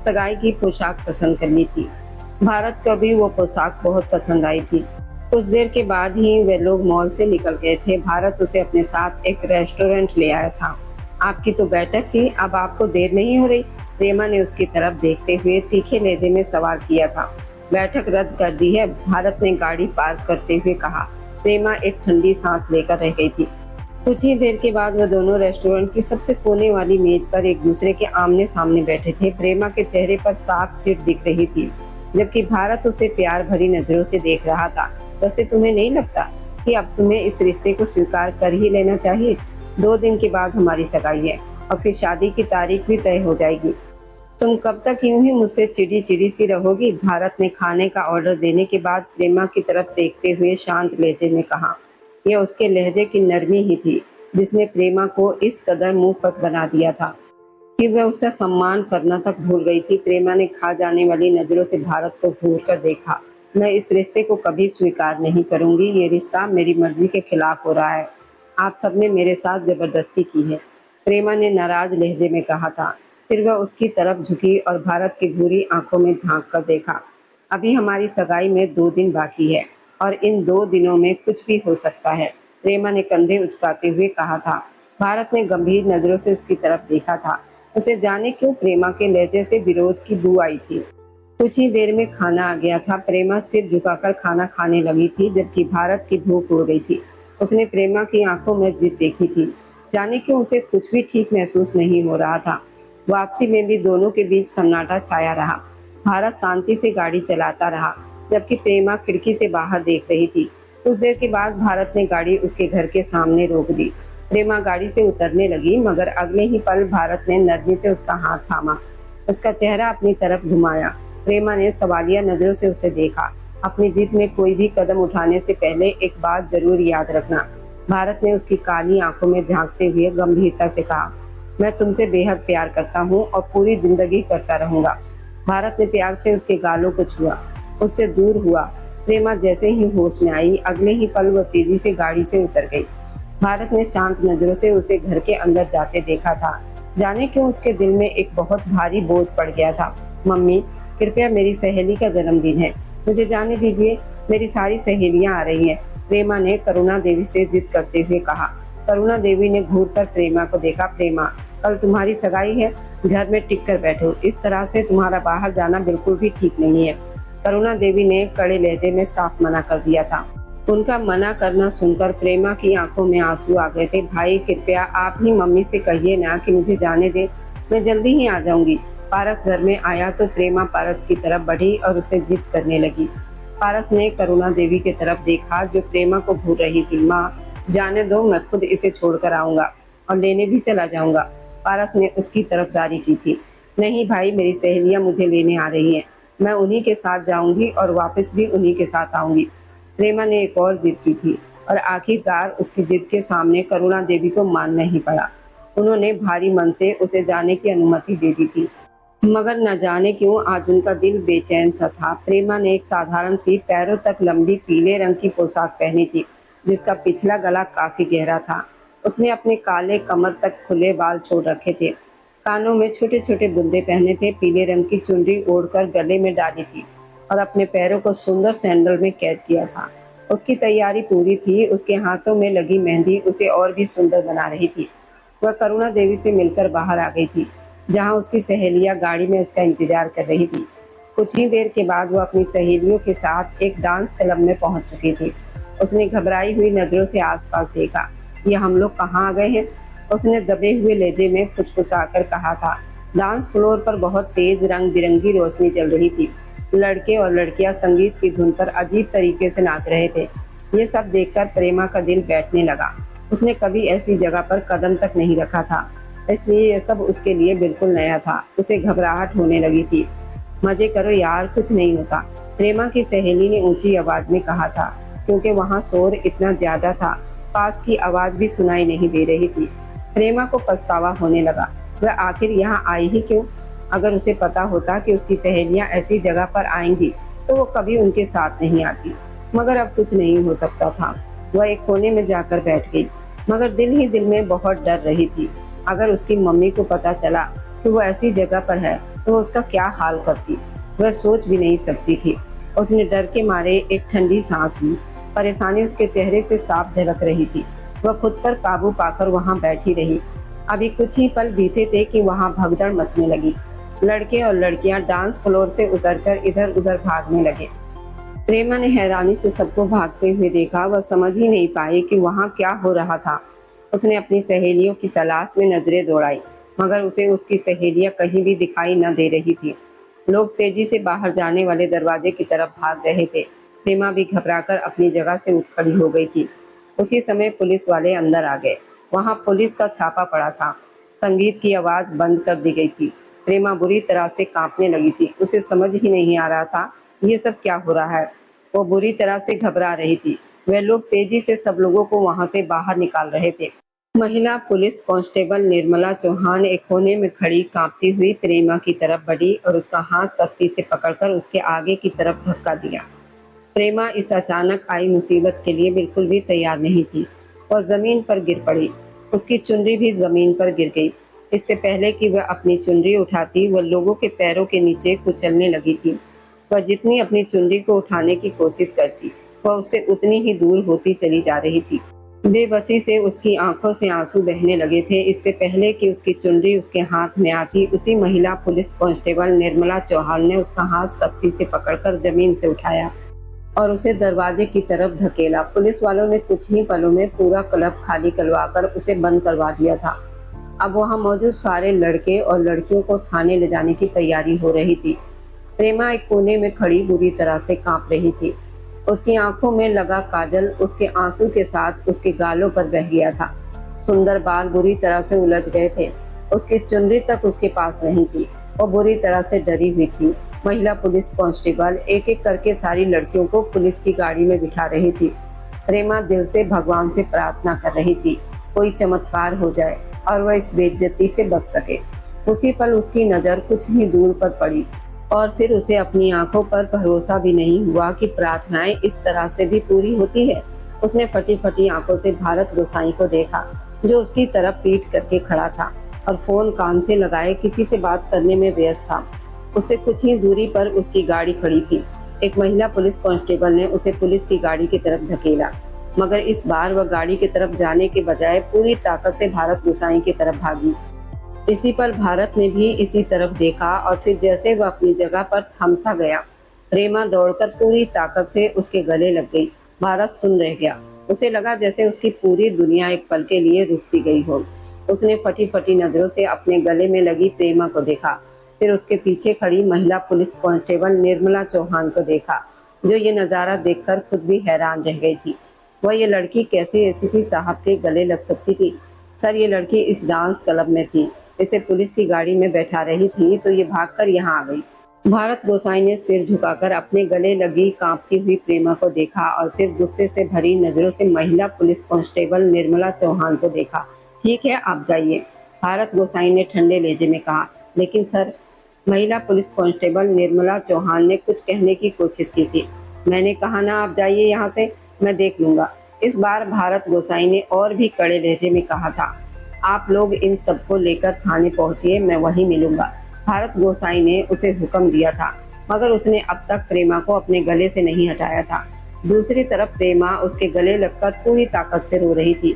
सगाई की पोशाक पसंद कर ली थी। भारत को भी वो पोशाक बहुत पसंद आई थी। कुछ देर के बाद ही वे लोग मॉल से निकल गए थे। भारत उसे अपने साथ एक रेस्टोरेंट ले आया था। आपकी तो बैठक थी, अब आपको देर नहीं हो रही? प्रेमा ने उसकी तरफ देखते हुए तीखे लहजे में सवाल किया था। बैठक रद्द कर दी है, भारत ने गाड़ी पार्क करते हुए कहा। प्रेमा एक ठंडी सांस लेकर रह गई थी। कुछ ही देर के बाद वह दोनों रेस्टोरेंट की सबसे कोने वाली मेज पर एक दूसरे के आमने सामने बैठे थे। प्रेमा के चेहरे पर साफ चिढ़ दिख रही थी, जबकि भारत उसे प्यार भरी नजरों से देख रहा था। वैसे तुम्हें नहीं लगता कि अब तुम्हें इस रिश्ते को स्वीकार कर ही लेना चाहिए? 2 दिन के बाद हमारी सगाई है और फिर शादी की तारीख भी तय हो जाएगी। तुम कब तक यूं ही मुझसे चिड़ी चिड़ी सी रहोगी? भारत ने खाने का ऑर्डर देने के बाद प्रेमा की तरफ देखते हुए शांत लहजे में कहा। यह उसके लहजे की नरमी ही थी जिसने प्रेमा को इस कदर मुंहफट बना दिया था कि वह उसका सम्मान करना तक भूल गई थी। प्रेमा ने खा जाने वाली नजरों से भारत को घूर कर देखा। मैं इस रिश्ते को कभी स्वीकार नहीं करूंगी। ये रिश्ता मेरी मर्जी के खिलाफ हो रहा है। आप सबने मेरे साथ जबरदस्ती की है, प्रेमा ने नाराज लहजे में कहा था। फिर वह उसकी तरफ झुकी और भारत की भूरी आंखों में झांक कर देखा। अभी हमारी सगाई में 2 दिन बाकी है और इन 2 दिनों में कुछ भी हो सकता है, प्रेमा ने कंधे उचकाते हुए कहा था। भारत ने गंभीर नजरों से उसकी तरफ देखा था। उसे जाने क्यों प्रेमा के लहजे से विरोध की बू आई थी। कुछ ही देर में खाना आ गया था। प्रेमा सिर झुकाकर खाना खाने लगी थी, जबकि भारत की भूख उड़ गई थी। उसने प्रेमा की आंखों में जिद देखी थी। जाने क्यों उसे कुछ भी ठीक महसूस नहीं हो रहा था। वापसी में भी दोनों के बीच सन्नाटा छाया रहा। भारत शांति से गाड़ी चलाता रहा, जबकि प्रेमा खिड़की से बाहर देख रही थी। कुछ देर के बाद भारत ने गाड़ी उसके घर के सामने रोक दी। प्रेमा गाड़ी से उतरने लगी, मगर अगले ही पल भारत ने नरमी से उसका हाथ थामा, उसका चेहरा अपनी तरफ घुमाया। प्रेमा ने सवालिया नजरों से उसे देखा। अपनी जीत में कोई भी कदम उठाने से पहले एक बात जरूर याद रखना, भारत ने उसकी काली आंखों में झांकते हुए गंभीरता से कहा। मैं तुमसे बेहद प्यार करता हूँ और पूरी जिंदगी करता रहूंगा। भारत ने प्यार से उसके गालों को छुआ, उससे दूर हुआ। प्रेमा जैसे ही होश में आई, अगले ही पल वह तेजी से गाड़ी से उतर गई। भारत ने शांत नजरों से उसे घर के अंदर जाते देखा था। जाने क्यों उसके दिल में एक बहुत भारी बोझ पड़ गया था। मम्मी, कृपया, मेरी सहेली का जन्मदिन है, मुझे जाने दीजिए, मेरी सारी सहेलियां आ रही हैं, प्रेमा ने करुणा देवी से जिद करते हुए कहा। करुणा देवी ने घूरकर प्रेमा को देखा। प्रेमा, कल तुम्हारी सगाई है, घर में टिक कर बैठो, इस तरह से तुम्हारा बाहर जाना बिल्कुल भी ठीक नहीं है, करुणा देवी ने कड़े लहजे में साफ मना कर दिया था। उनका मना करना सुनकर प्रेमा की आंखों में आंसू आ गए थे। भाई कृपया आप ही मम्मी से कहिए ना कि मुझे जाने दे, मैं जल्दी ही आ जाऊंगी। पारस घर में आया तो प्रेमा पारस की तरफ बढ़ी और उसे जिद करने लगी। पारस ने करुणा देवी की तरफ देखा जो प्रेमा को घूर रही थी। माँ जाने दो, मैं खुद इसे छोड़कर आऊंगा और लेने भी चला जाऊंगा। पारस ने उसकी तरफदारी की थी। नहीं भाई, मेरी सहेलियां मुझे लेने आ रही हैं, मैं उन्हीं के साथ जाऊंगी और वापस भी उन्हीं के साथ आऊंगी। प्रेमा ने एक और जिद की थी और आखिरकार उसकी जिद के सामने करुणा देवी को मानना ही पड़ा। उन्होंने भारी मन से उसे जाने की अनुमति दे दी थी, मगर न जाने क्यों आज उनका दिल बेचैन सा था। प्रेमा ने एक साधारण सी पैरों तक लंबी पीले रंग की पोशाक पहनी थी जिसका पिछला गला काफी गहरा था। उसने अपने काले कमर तक खुले बाल छोड़ रखे थे, कानों में छोटे छोटे बुंदे पहने थे, पीले रंग की चुनरी ओढ़कर गले में डाली थी और अपने पैरों को सुंदर सैंडल में कैद किया था। उसकी तैयारी पूरी थी, उसके हाथों में लगी मेहंदी उसे और भी सुंदर बना रही थी। वह करुणा देवी से मिलकर बाहर आ गई थी जहां उसकी सहेलियां गाड़ी में उसका इंतजार कर रही थी। कुछ ही देर के बाद वह अपनी सहेलियों के साथ एक डांस क्लब में पहुंच चुकी थी। उसने घबराई हुई नजरों से आसपास देखा। ये हम लोग कहाँ आ गए हैं? उसने दबे हुए लहजे में फुसफुसाकर कहा था। डांस फ्लोर पर बहुत तेज रंग बिरंगी रोशनी चल रही थी। लड़के और लड़कियां संगीत की धुन पर अजीब तरीके से नाच रहे थे। ये सब देखकर प्रेमा का दिल बैठने लगा। उसने कभी ऐसी जगह पर कदम तक नहीं रखा था, इसलिए यह सब उसके लिए बिल्कुल नया था। उसे घबराहट होने लगी थी। मजे करो यार, कुछ नहीं होता, प्रेमा की सहेली ने ऊंची आवाज में कहा था। क्योंकि वहां शोर इतना ज्यादा था, पास की आवाज भी सुनाई नहीं दे रही थी। प्रेमा को पछतावा होने लगा। वह आखिर यहाँ आई ही क्यों? अगर उसे पता होता कि उसकी सहेलियां ऐसी जगह पर आएंगी तो वो कभी उनके साथ नहीं आती। मगर अब कुछ नहीं हो सकता था। वह एक कोने में जाकर बैठ गई, मगर दिल ही दिल में बहुत डर रही थी। अगर उसकी मम्मी को पता चला कि वो ऐसी जगह पर है तो वो उसका क्या हाल करती, वह सोच भी नहीं सकती थी। उसने डर के मारे एक ठंडी सांस ली। परेशानी उसके चेहरे से साफ झलक रही थी। वह खुद पर काबू पाकर वहां बैठी रही। अभी कुछ ही पल बीते थे कि वहां भगदड़ मचने लगी। लड़के और लड़कियां डांस फ्लोर से उतरकर इधर उधर भागने लगे। प्रेमा ने हैरानी से सबको भागते हुए देखा। वह समझ ही नहीं पाई कि वहां क्या हो रहा था। उसने अपनी सहेलियों की तलाश में नजरें दौड़ाई, मगर उसे उसकी सहेलियां कहीं भी दिखाई न दे रही थी। लोग तेजी से बाहर जाने वाले दरवाजे की तरफ भाग रहे थे। प्रेमा भी घबराकर अपनी जगह से उठ खड़ी हो गई थी। उसी समय पुलिस वाले अंदर आ गए। वहां पुलिस का छापा पड़ा था। संगीत की आवाज बंद कर दी गई थी। प्रेमा बुरी तरह से कांपने लगी थी। उसे समझ ही नहीं आ रहा था ये सब क्या हो रहा है। वो बुरी तरह से घबरा रही थी। वह लोग तेजी से सब लोगों को वहां से बाहर निकाल रहे थे। महिला पुलिस कांस्टेबल निर्मला चौहान एक कोने में खड़ी कांपती हुई प्रेमा की तरफ बढ़ी और उसका हाथ सख्ती से पकड़कर उसके आगे की तरफ धक्का दिया। प्रेमा इस अचानक आई मुसीबत के लिए बिल्कुल भी तैयार नहीं थी। वह जमीन पर गिर पड़ी। उसकी चुनरी भी जमीन पर गिर गई। इससे पहले कि वह अपनी चुनरी उठाती, वह लोगों के पैरों के नीचे कुचलने लगी थी। वह जितनी अपनी चुनरी को उठाने की कोशिश करती, वह उससे उतनी ही दूर होती चली जा रही थी। बेबसी से उसकी आंखों से आंसू बहने लगे थे। इससे पहले कि उसकी चुनरी उसके हाथ में आती, उसी महिला पुलिस कांस्टेबल निर्मला चौहान ने उसका हाथ सख्ती से पकड़कर जमीन से उठाया और उसे दरवाजे की तरफ धकेला। पुलिस वालों ने कुछ ही पलों में पूरा क्लब खाली करवाकर उसे बंद करवा दिया था। अब वहां मौजूद सारे लड़के और लड़कियों को थाने ले जाने की तैयारी हो रही थी। प्रेमा एक कोने में खड़ी बुरी तरह से कांप रही थी। उसकी आंखों में लगा काजल उसके आंसू के साथ उसके गालों पर बह गया था। सुंदर बाल बुरी तरह से उलझ गए थे। उसकी चुनरी तक उसके पास नहीं थी। वो बुरी तरह से डरी हुई थी। महिला पुलिस कांस्टेबल एक एक करके सारी लड़कियों को पुलिस की गाड़ी में बिठा रही थी। प्रेमा दिल से भगवान से प्रार्थना कर रही थी कोई चमत्कार हो जाए और वह इस बेइज्जती से बच सके। उसी पल उसकी नजर कुछ ही दूर पर पड़ी और फिर उसे अपनी आंखों पर भरोसा भी नहीं हुआ कि प्रार्थनाएं इस तरह से भी पूरी होती है। उसने फटी फटी आंखों से भारत गोसाई को देखा जो उसकी तरफ पीठ करके खड़ा था और फोन कान से लगाए किसी से बात करने में व्यस्त था। उससे कुछ ही दूरी पर उसकी गाड़ी खड़ी थी। एक महिला पुलिस कांस्टेबल ने उसे पुलिस की गाड़ी की तरफ धकेला, मगर इस बार वह गाड़ी की तरफ जाने के बजाय पूरी ताकत से भारत गोसाई की तरफ भागी। इसी पर भारत ने भी इसी तरफ देखा और फिर जैसे वह अपनी जगह पर थम सा गया, प्रेमा दौड़कर पूरी ताकत से उसके गले लग गई भारत सुन रह गया। उसे लगा जैसे उसकी पूरी दुनिया एक पल के लिए रुक सी गई हो। उसने फटी फटी नजरों से अपने गले में लगी प्रेमा को देखा, फिर उसके पीछे खड़ी महिला पुलिस कांस्टेबल निर्मला चौहान को देखा, जो ये नज़ारा देखकर खुद भी हैरान रह गई थी। वह ये लड़की कैसे एसीपी साहब के गले लग सकती थी? सर, ये लड़की इस डांस क्लब में थी, इसे पुलिस की गाड़ी में बैठा रही थी तो ये भागकर यहाँ आ गई। भारत गोसाई ने सिर झुकाकर अपने गले लगी कांपती हुई प्रेमा को देखा और फिर गुस्से से भरी नजरों से महिला पुलिस कांस्टेबल निर्मला चौहान को देखा। ठीक है, आप जाइए, भारत गोसाई ने ठंडे लहजे में कहा। लेकिन सर, महिला पुलिस कांस्टेबल निर्मला चौहान ने कुछ कहने की कोशिश की थी। मैंने कहा ना, आप जाइए यहाँ से, मैं देख लूंगा। इस बार भारत गोसाई ने और भी कड़े लहजे में कहा था। आप लोग इन सबको लेकर थाने पहुंचिए, मैं वहीं मिलूंगा। भारत गोसाई ने उसे हुक्म दिया था, मगर उसने अब तक प्रेमा को अपने गले से नहीं हटाया था। दूसरी तरफ प्रेमा उसके गले लगकर पूरी ताकत से रो रही थी,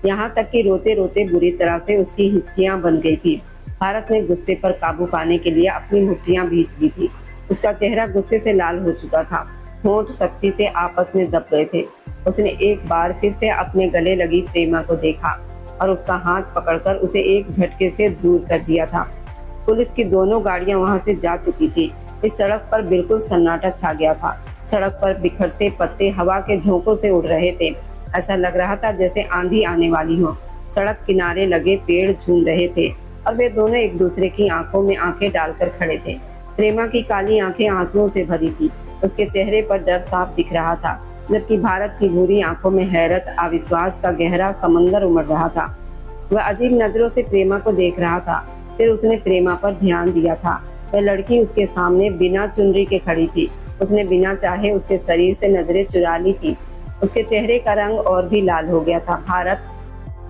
यहाँ तक कि रोते रोते बुरी तरह से उसकी हिचकियां बन गई थी। भारत ने गुस्से पर काबू पाने के लिए अपनी मुट्ठियां भींच ली थी। उसका चेहरा गुस्से से लाल हो चुका था, होंठ सख्ती से आपस में दब गए थे। उसने एक बार फिर से अपने गले लगी प्रेमा को देखा और उसका हाथ पकड़कर उसे एक झटके से दूर कर दिया था। पुलिस की दोनों गाड़ियां वहां से जा चुकी थी। इस सड़क पर बिल्कुल सन्नाटा छा गया था। सड़क पर बिखरते पत्ते हवा के झोंकों से उड़ रहे थे। ऐसा लग रहा था जैसे आंधी आने वाली हो। सड़क किनारे लगे पेड़ झूम रहे थे और वे दोनों एक दूसरे की आंखों में आंखें डालकर खड़े थे। प्रेमा की काली आंखें आंसुओं से भरी थी। उसके चेहरे पर डर साफ दिख रहा था, जबकि भारत की भूरी आंखों में हैरत, अविश्वास का गहरा समंदर उमड़ रहा था। वह अजीब नजरों से प्रेमा को देख रहा था। फिर उसने प्रेमा पर ध्यान दिया था। वह लड़की उसके सामने बिना चुनरी के खड़ी थी। उसने बिना चाहे उसके शरीर से नजरें चुरा ली थी। उसके चेहरे का रंग और भी लाल हो गया था। भारत।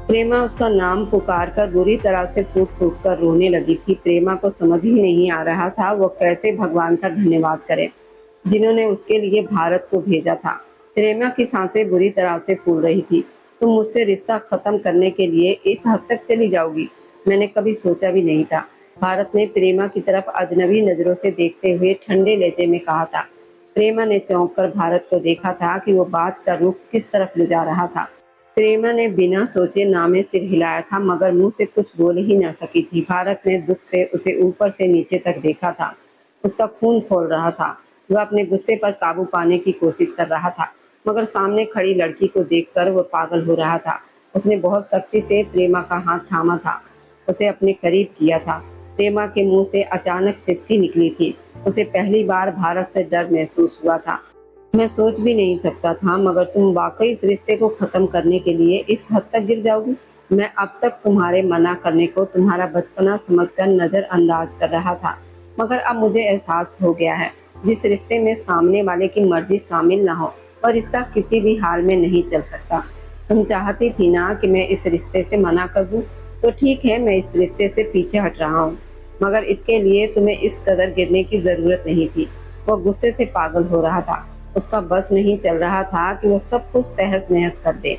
प्रेमा उसका नाम पुकारकर बुरी तरह से फूट फूट कर रोने लगी थी। प्रेमा को समझ ही नहीं आ रहा था वो कैसे भगवान का धन्यवाद करे, जिन्होंने उसके लिए भारत को भेजा था। प्रेमा की सांसें बुरी तरह से फूल रही थी। तुम मुझसे रिश्ता खत्म करने के लिए इस हद तक चली जाओगी? मैंने कभी सोचा भी नहीं था, भारत ने प्रेमा की तरफ अजनबी नजरों से देखते हुए ठंडे लहजे में कहा था। प्रेमा ने चौंक कर भारत को देखा था कि वो बात का रुख किस तरफ ले जा रहा था। प्रेमा ने बिना सोचे ना में सिर हिलाया था, मगर मुंह से कुछ बोल ही ना सकी थी। भारत ने दुख से उसे ऊपर से नीचे तक देखा था। उसका खून खोल रहा था। वह अपने गुस्से पर काबू पाने की कोशिश कर रहा था, मगर सामने खड़ी लड़की को देखकर वह पागल हो रहा था। उसने बहुत सख्ती से प्रेमा का हाथ थामा था, उसे अपने करीब किया था। प्रेमा के मुंह से अचानक सिसकी निकली थी। उसे पहली बार भारत से डर महसूस हुआ था। मैं सोच भी नहीं सकता था, मगर तुम वाकई इस रिश्ते को खत्म करने के लिए इस हद तक गिर जाओगी। मैं अब तक तुम्हारे मना करने को तुम्हारा बचपना समझकर नजरअंदाज कर रहा था, मगर अब मुझे एहसास हो गया है, जिस रिश्ते में सामने वाले की मर्जी शामिल ना हो और रिश्ता किसी भी हाल में नहीं चल सकता। तुम चाहती थी ना कि मैं इस रिश्ते से मना कर दूं, तो ठीक है, मैं इस रिश्ते से पीछे हट रहा हूँ, मगर इसके लिए तुम्हें इस कदर गिरने की जरूरत नहीं थी। वह गुस्से से पागल हो रहा था। उसका बस नहीं चल रहा था कि वह सब कुछ तहस नहस कर दे।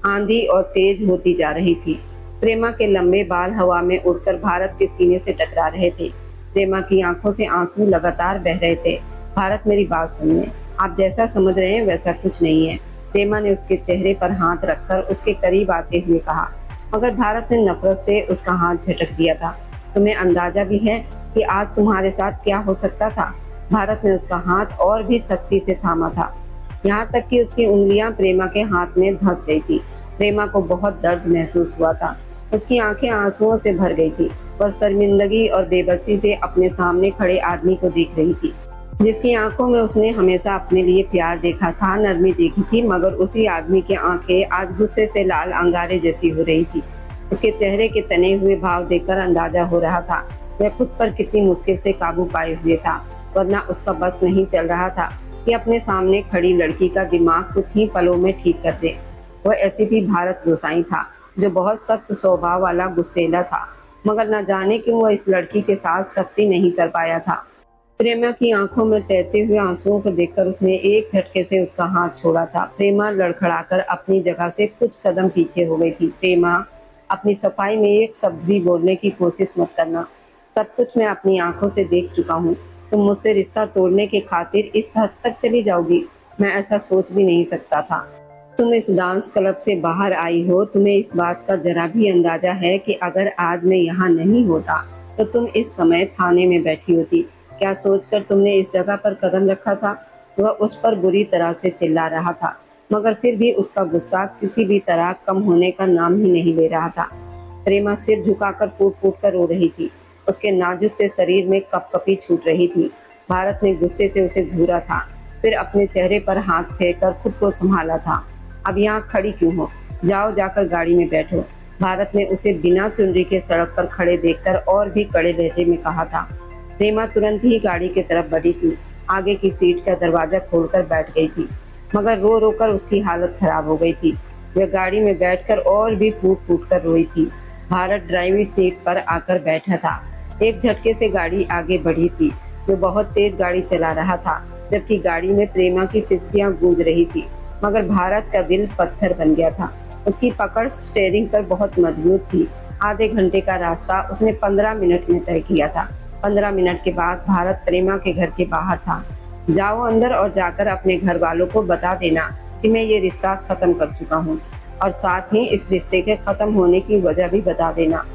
आंधी और तेज होती जा रही थी। प्रेमा के लंबे बाल हवा में उड़कर भारत के सीने से टकरा रहे थे। प्रेमा की आंखों से आंसू लगातार बह रहे थे। भारत, मेरी बात सुनिए, आप जैसा समझ रहे हैं वैसा कुछ नहीं है। प्रेमा ने उसके चेहरे पर हाथ रखकर उसके करीब आते हुए कहा, मगर भारत ने नफरत से उसका हाथ झटक दिया था। तुम्हें अंदाजा भी है कि आज तुम्हारे साथ क्या हो सकता था? भारत ने उसका हाथ और भी सख्ती से थामा था, यहाँ तक कि उसकी उंगलियां प्रेमा के हाथ में धंस गई थी। प्रेमा को बहुत दर्द महसूस हुआ था। उसकी आंखें आंसुओं से भर गई थी। वह शर्मिंदगी और बेबसी से अपने सामने खड़े आदमी को देख रही थी, जिसकी आंखों में उसने हमेशा अपने लिए प्यार देखा था, नरमी देखी थी, मगर उसी आदमी की आंखें आज गुस्से से लाल अंगारे जैसी हो रही थी। उसके चेहरे के तने हुए भाव देखकर अंदाजा हो रहा था वह खुद पर कितनी मुश्किल से काबू पाए हुए था, वरना उसका बस नहीं चल रहा था कि अपने सामने खड़ी लड़की का दिमाग कुछ ही पलों में ठीक कर दे। वह एसीपी भारत गोसाई था, जो बहुत सख्त स्वभाव वाला गुस्सेला था, मगर न जाने क्यों वह इस लड़की के साथ सख्ती नहीं कर पाया था। प्रेमा की आंखों में तैरते हुए आंसुओं को देखकर उसने एक झटके से उसका हाथ छोड़ा था। प्रेमा लड़खड़ाकर अपनी जगह से कुछ कदम पीछे हो गई थी। प्रेमा, अपनी सफाई में एक शब्द भी बोलने की कोशिश मत करना। सब कुछ मैं अपनी आंखों से देख चुका हूँ। तुम मुझसे रिश्ता तोड़ने के खातिर इस हद तक चली जाओगी? मैं ऐसा सोच भी नहीं सकता था। तुम इस डांस क्लब से बाहर आई हो, तुम्हें इस बात का जरा भी अंदाजा है कि अगर आज मैं यहाँ नहीं होता तो तुम इस समय थाने में बैठी होती। क्या सोचकर तुमने इस जगह पर कदम रखा था? वह उस पर बुरी तरह से चिल्ला रहा था, मगर फिर भी उसका गुस्सा किसी भी तरह कम होने का नाम ही नहीं ले रहा था। प्रेमा सिर झुकाकर फूट फूट कर रो रही थी। उसके नाजुक से शरीर में कपकपी छूट रही थी। भारत ने गुस्से से उसे घूरा था, फिर अपने चेहरे पर हाथ फेंक कर खुद को संभाला था। अब यहाँ खड़ी क्यों हो? जाओ, जाकर गाड़ी में बैठो। भारत ने उसे बिना चुनरी के सड़क पर खड़े देखकर और भी कड़े लहजे में कहा था। प्रेमा तुरंत ही गाड़ी की तरफ बढ़ी थी, आगे की सीट का दरवाजा खोलकर बैठ गई थी, मगर रो रो कर उसकी हालत खराब हो गई थी। वह गाड़ी में बैठकर और भी फूट फूट कर रोई थी। भारत ड्राइविंग सीट पर आकर बैठा था। एक झटके से गाड़ी आगे बढ़ी थी। वो बहुत तेज गाड़ी चला रहा था, जबकि गाड़ी में प्रेमा की सिसकियां गूंज रही थी, मगर भारत का दिल पत्थर बन गया था। उसकी पकड़ स्टीयरिंग पर बहुत मजबूत थी। आधे घंटे का रास्ता उसने 15 मिनट में तय किया था। 15 मिनट के बाद भारत प्रेमा के घर के बाहर था। जाओ अंदर और जाकर अपने घर वालों को बता देना कि मैं ये रिश्ता खत्म कर चुका हूँ, और साथ ही इस रिश्ते के खत्म होने की वजह भी बता देना।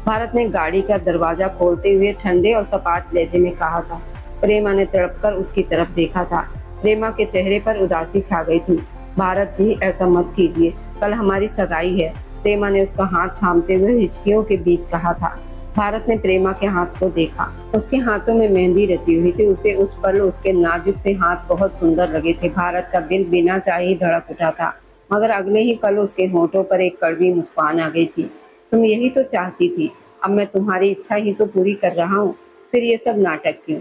भारत ने गाड़ी का दरवाजा खोलते हुए ठंडे और सपाट लहजे में कहा था। प्रेमा ने तड़पकर उसकी तरफ देखा था। प्रेमा के चेहरे पर उदासी छा गई थी। भारत जी, ऐसा मत कीजिए, कल हमारी सगाई है। प्रेमा ने उसका हाथ थामते हुए हिचकियों के बीच कहा था। भारत ने प्रेमा के हाथ को देखा। उसके हाथों में मेहंदी रची हुई थी। उसे उस पल उसके नाजुक से हाथ बहुत सुंदर लगे थे। भारत का दिल बिना चाहे ही धड़क उठा था, मगर अगले ही पल उसके होठों पर एक कड़वी मुस्कान आ गई थी। तुम यही तो चाहती थी, अब मैं तुम्हारी इच्छा ही तो पूरी कर रहा हूँ, फिर ये सब नाटक क्यों?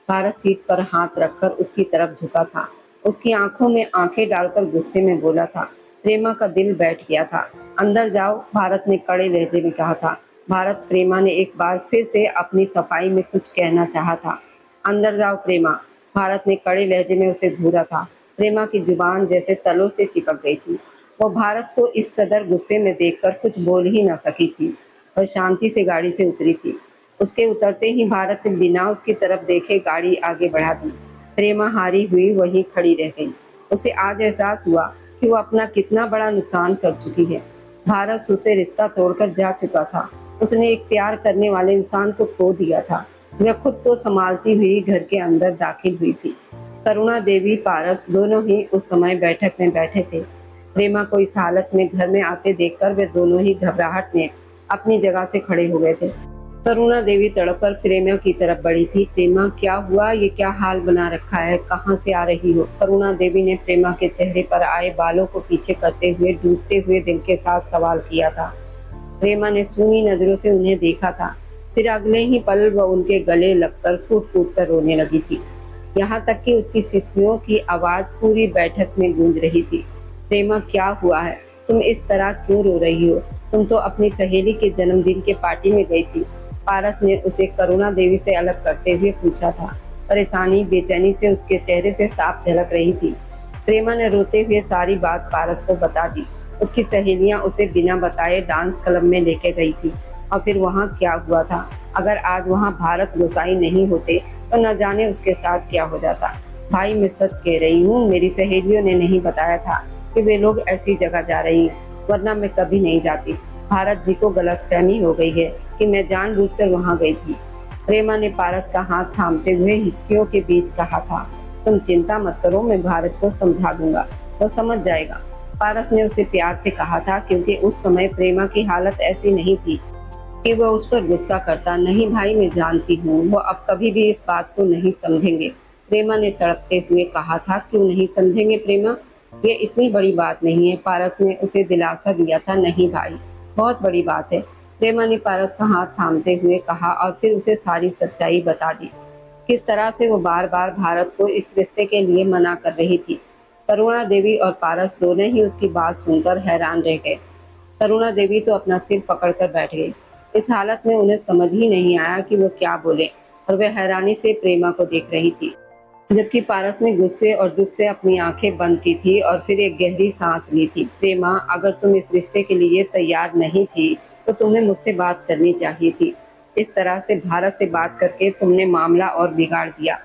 भारत सीट पर हाथ रखकर उसकी तरफ झुका था। उसकी आंखों में आंखें डालकर गुस्से में बोला था। प्रेमा का दिल बैठ गया था। अंदर जाओ, भारत ने कड़े लहजे में कहा था। भारत प्रेमा ने एक बार फिर से अपनी सफाई में कुछ कहना चाहा था। अंदर जाओ प्रेमा, भारत ने कड़े लहजे में उसे घूरा था। प्रेमा की जुबान जैसे तलों से चिपक गई थी। वो भारत को इस कदर गुस्से में देखकर कुछ बोल ही ना सकी थी और शांति से गाड़ी से उतरी थी। उसके उतरते ही भारत ने बिना उसकी तरफ देखे गाड़ी आगे बढ़ा दी। प्रेमा हारी हुई वहीं खड़ी रह गई। उसे आज एहसास हुआ कि वो अपना कितना बड़ा नुकसान कर चुकी है। भारत उससे रिश्ता तोड़कर जा चुका था। उसने एक प्यार करने वाले इंसान को खो दिया था। वह खुद को संभालती हुई घर के अंदर दाखिल हुई थी। करुणा देवी, पारस दोनों ही उस समय बैठक में बैठे थे। प्रेमा को इस हालत में घर में आते देखकर वे दोनों ही घबराहट में अपनी जगह से खड़े हो गए थे। करुणा देवी तड़पकर प्रेमा की तरफ बढ़ी थी। प्रेमा, क्या हुआ? ये क्या हाल बना रखा है? कहाँ से आ रही हो? करुणा देवी ने प्रेमा के चेहरे पर आए बालों को पीछे करते हुए डूबते हुए दिल के साथ सवाल किया था। प्रेमा ने सूनी नजरों से उन्हें देखा था, फिर अगले ही पल वह उनके गले लगकर फूट फूट कर रोने लगी थी। यहाँ तक कि उसकी सिसकियों की आवाज पूरी बैठक में गूंज रही थी। प्रेमा, क्या हुआ है? तुम इस तरह क्यों रो रही हो? तुम तो अपनी सहेली के जन्मदिन के पार्टी में गई थी। पारस ने उसे करुणा देवी से अलग करते हुए पूछा था। परेशानी, बेचैनी से उसके चेहरे से साफ झलक रही थी। प्रेमा ने रोते हुए सारी बात पारस को बता दी। उसकी सहेलियां उसे बिना बताए डांस क्लब में लेके गई थी, और फिर वहाँ क्या हुआ था। अगर आज वहाँ भारत गोसाई नहीं होते तो न जाने उसके साथ क्या हो जाता। भाई, मैं सच कह रही हूँ, मेरी सहेलियों ने नहीं बताया था कि वे लोग ऐसी जगह जा रही हैं, वरना मैं कभी नहीं जाती। भारत जी को गलतफहमी हो गई है कि मैं जानबूझकर वहाँ गई थी। प्रेमा ने पारस का हाथ थामते हुए हिचकियों के बीच कहा था। तुम चिंता मत करो, मैं भारत को समझा दूंगा, वो समझ जाएगा। पारस ने उसे प्यार से कहा था, क्योंकि उस समय प्रेमा की हालत ऐसी नहीं थी कि वह उस पर गुस्सा करता। नहीं भाई, मैं जानती हूँ, वो अब कभी भी इस बात को नहीं समझेंगे। प्रेमा ने तड़पते हुए कहा था। क्यों नहीं समझेंगे प्रेमा? ये इतनी बड़ी बात नहीं है। पारस ने उसे दिलासा दिया था। नहीं भाई, बहुत बड़ी बात है। प्रेमा ने पारस का हाथ थामते हुए कहा और फिर उसे सारी सच्चाई बता दी। किस तरह से वो बार बार भारत को इस रिश्ते के लिए मना कर रही थी। करुणा देवी और पारस दोनों ही उसकी बात सुनकर हैरान रह गए। करुणा देवी तो अपना सिर पकड़कर बैठ गई। इस हालत में उन्हें समझ ही नहीं आया कि वो क्या बोले, और वे हैरानी से प्रेमा को देख रही थी, जबकि पारस ने गुस्से और दुख से अपनी आंखें बंद की थी और फिर एक गहरी सांस ली थी। प्रेमा, अगर तुम इस रिश्ते के लिए तैयार नहीं थी तो तुम्हें मुझसे बात करनी चाहिए थी। इस तरह से भारत से बात करके तुमने मामला और बिगाड़ दिया।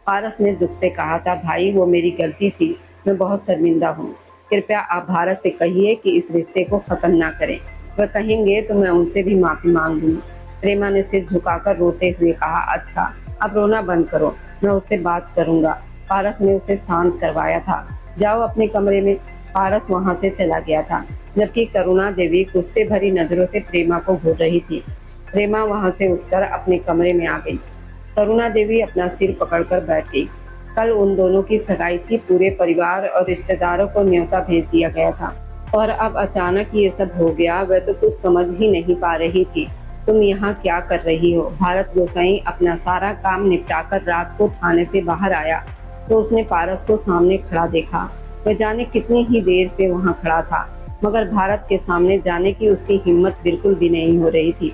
पारस ने दुख से कहा था। भाई, वो मेरी गलती थी, मैं बहुत शर्मिंदा हूँ। कृपया आप भारत से कहिए कि इस रिश्ते को खत्म ना करें। वह कहेंगे तो मैं उनसे भी माफी मांग लूंगी। प्रेमा ने सिर झुकाकर रोते हुए कहा, अच्छा, अब रोना बंद करो, मैं उससे बात करूंगा। पारस ने उसे शांत करवाया था। जाओ अपने कमरे में। पारस वहां से चला गया था, जबकि करुणा देवी गुस्से भरी नजरों से प्रेमा को घूर रही थी। प्रेमा वहां से उठकर अपने कमरे में आ गई। करुणा देवी अपना सिर पकड़कर बैठ गई। कल उन दोनों की सगाई थी, पूरे परिवार और रिश्तेदारों को न्योता भेज दिया गया था, और अब अचानक ये सब हो गया। वह तो कुछ समझ ही नहीं पा रही थी। तुम यहाँ क्या कर रही हो? भारत गोसाई अपना सारा काम निपटाकर रात को थाने से बाहर आया तो उसने पारस को सामने खड़ा देखा। वह जाने कितनी ही देर से वहाँ खड़ा था, मगर भारत के सामने जाने की उसकी हिम्मत बिल्कुल भी नहीं हो रही थी।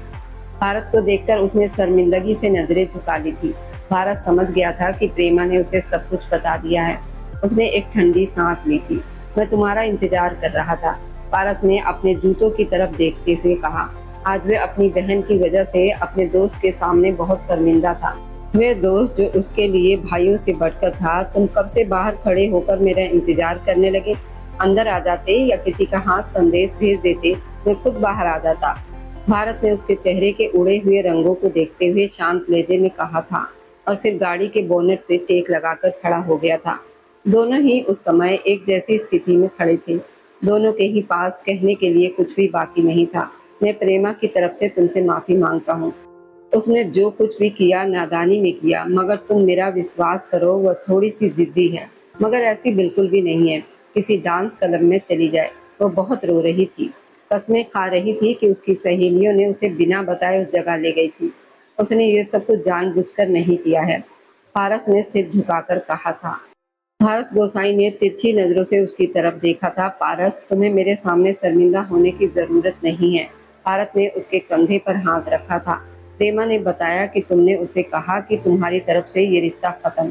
भारत को देखकर उसने शर्मिंदगी से नजरें झुका ली थी। भारत समझ गया था कि प्रेमा ने उसे सब कुछ बता दिया है। उसने एक ठंडी सांस ली थी। मैं तुम्हारा इंतजार कर रहा था, पारस ने अपने जूतों की तरफ देखते हुए कहा। आज वह अपनी बहन की वजह से अपने दोस्त के सामने बहुत शर्मिंदा था। वह दोस्त जो उसके लिए भाइयों से बढ़कर था। तुम कब से बाहर खड़े होकर मेरा इंतजार करने लगे? अंदर आ जाते या किसी का हाथ संदेश भेज देते, मैं खुद बाहर आ जाता। भारत ने उसके चेहरे के उड़े हुए रंगों को देखते हुए शांत लहजे में कहा था, और फिर गाड़ी के बोनेट से टेक लगाकर खड़ा हो गया था। दोनों ही उस समय एक जैसी स्थिति में खड़े थे। दोनों के ही पास कहने के लिए कुछ भी बाकी नहीं था। मैं प्रेमा की तरफ से तुमसे माफी मांगता हूँ। उसने जो कुछ भी किया नादानी में किया, मगर तुम मेरा विश्वास करो, वह थोड़ी सी जिद्दी है, मगर ऐसी बिल्कुल भी नहीं है। किसी डांस क्लब में चली जाए। वो बहुत रो रही थी, कसमें खा रही थी कि उसकी सहेलियों ने उसे बिना बताए उस जगह ले गई थी। उसने ये सब कुछ जानबूझकर नहीं किया है, पारस ने सिर झुकाकर कहा था। भारत गोसाई ने तिरछी नजरों से उसकी तरफ देखा था। पारस, तुम्हें मेरे सामने शर्मिंदा होने की जरूरत नहीं है। भारत ने उसके कंधे पर हाथ रखा था। प्रेमा ने बताया कि तुमने उसे कहा कि तुम्हारी तरफ से ये रिश्ता खत्म।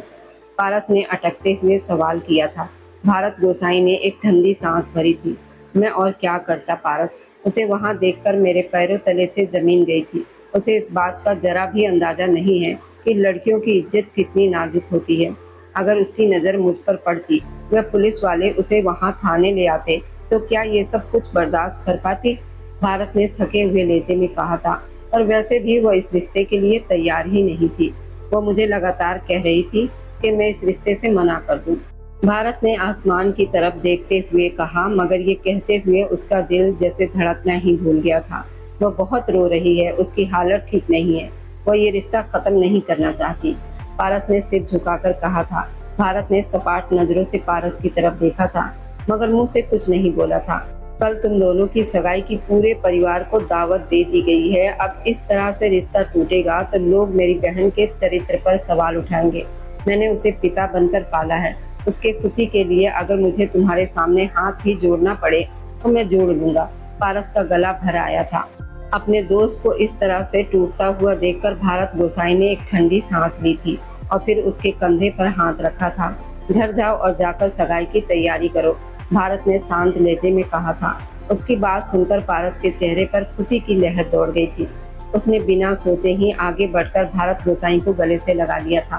पारस ने अटकते हुए सवाल किया था। भारत गोसाई ने एक ठंडी सांस भरी थी। मैं और क्या करता पारस? उसे वहां देखकर मेरे पैरों तले से जमीन गई थी। उसे इस बात का जरा भी अंदाजा नहीं है कि लड़कियों की इज्जत कितनी नाजुक होती है। अगर उसकी नजर मुझ पर पड़ती, वह पुलिस वाले उसे वहां थाने ले आते, तो क्या ये सब कुछ बर्दाश्त कर पाती? भारत ने थके हुए लहजे में कहा था। और वैसे भी वह इस रिश्ते के लिए तैयार ही नहीं थी। वो मुझे लगातार कह रही थी कि मैं इस रिश्ते से मना कर दूं। भारत ने आसमान की तरफ देखते हुए कहा, मगर ये कहते हुए उसका दिल जैसे धड़कना ही भूल गया था। वह बहुत रो रही है, उसकी हालत ठीक नहीं है। वह ये रिश्ता खत्म नहीं करना चाहती। पारस ने सिर झुकाकर कहा था। भारत ने सपाट नजरों से पारस की तरफ देखा था, मगर मुंह से कुछ नहीं बोला था। कल तुम दोनों की सगाई की पूरे परिवार को दावत दे दी गई है। अब इस तरह से रिश्ता टूटेगा तो लोग मेरी बहन के चरित्र पर सवाल उठाएंगे। मैंने उसे पिता बनकर पाला है। उसके खुशी के लिए अगर मुझे तुम्हारे सामने हाथ भी जोड़ना पड़े तो मैं जोड़ लूंगा। पारस का गला भर आया था। अपने दोस्त को इस तरह से टूटता हुआ देखकर भारत गोसाई ने एक ठंडी सांस ली थी और फिर उसके कंधे पर हाथ रखा था। घर जाओ और जाकर सगाई की तैयारी करो, भारत ने शांत लहजे में कहा था। उसकी बात सुनकर पारस के चेहरे पर खुशी की लहर दौड़ गई थी। उसने बिना सोचे ही आगे बढ़कर भारत गोसाई को गले से लगा लिया था।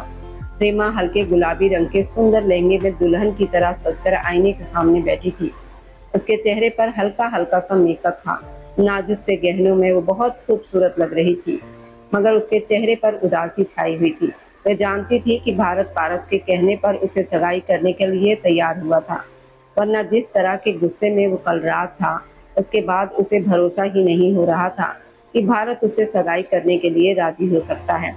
प्रेमा हल्के गुलाबी रंग के सुंदर लहंगे में दुल्हन की तरह सजकर आईने के सामने बैठी थी। उसके चेहरे पर हल्का हल्का सा मेकअप था। नाजुक से गहनों में वो बहुत खूबसूरत लग रही थी, मगर उसके चेहरे पर उदासी छाई हुई थी। वह जानती थी कि भारत पारस के कहने पर उसे सगाई करने के लिए तैयार हुआ था, वरना जिस तरह के गुस्से में वो कल रात था, उसके बाद उसे भरोसा ही नहीं हो रहा था कि भारत उससे सगाई करने के लिए राजी हो सकता है।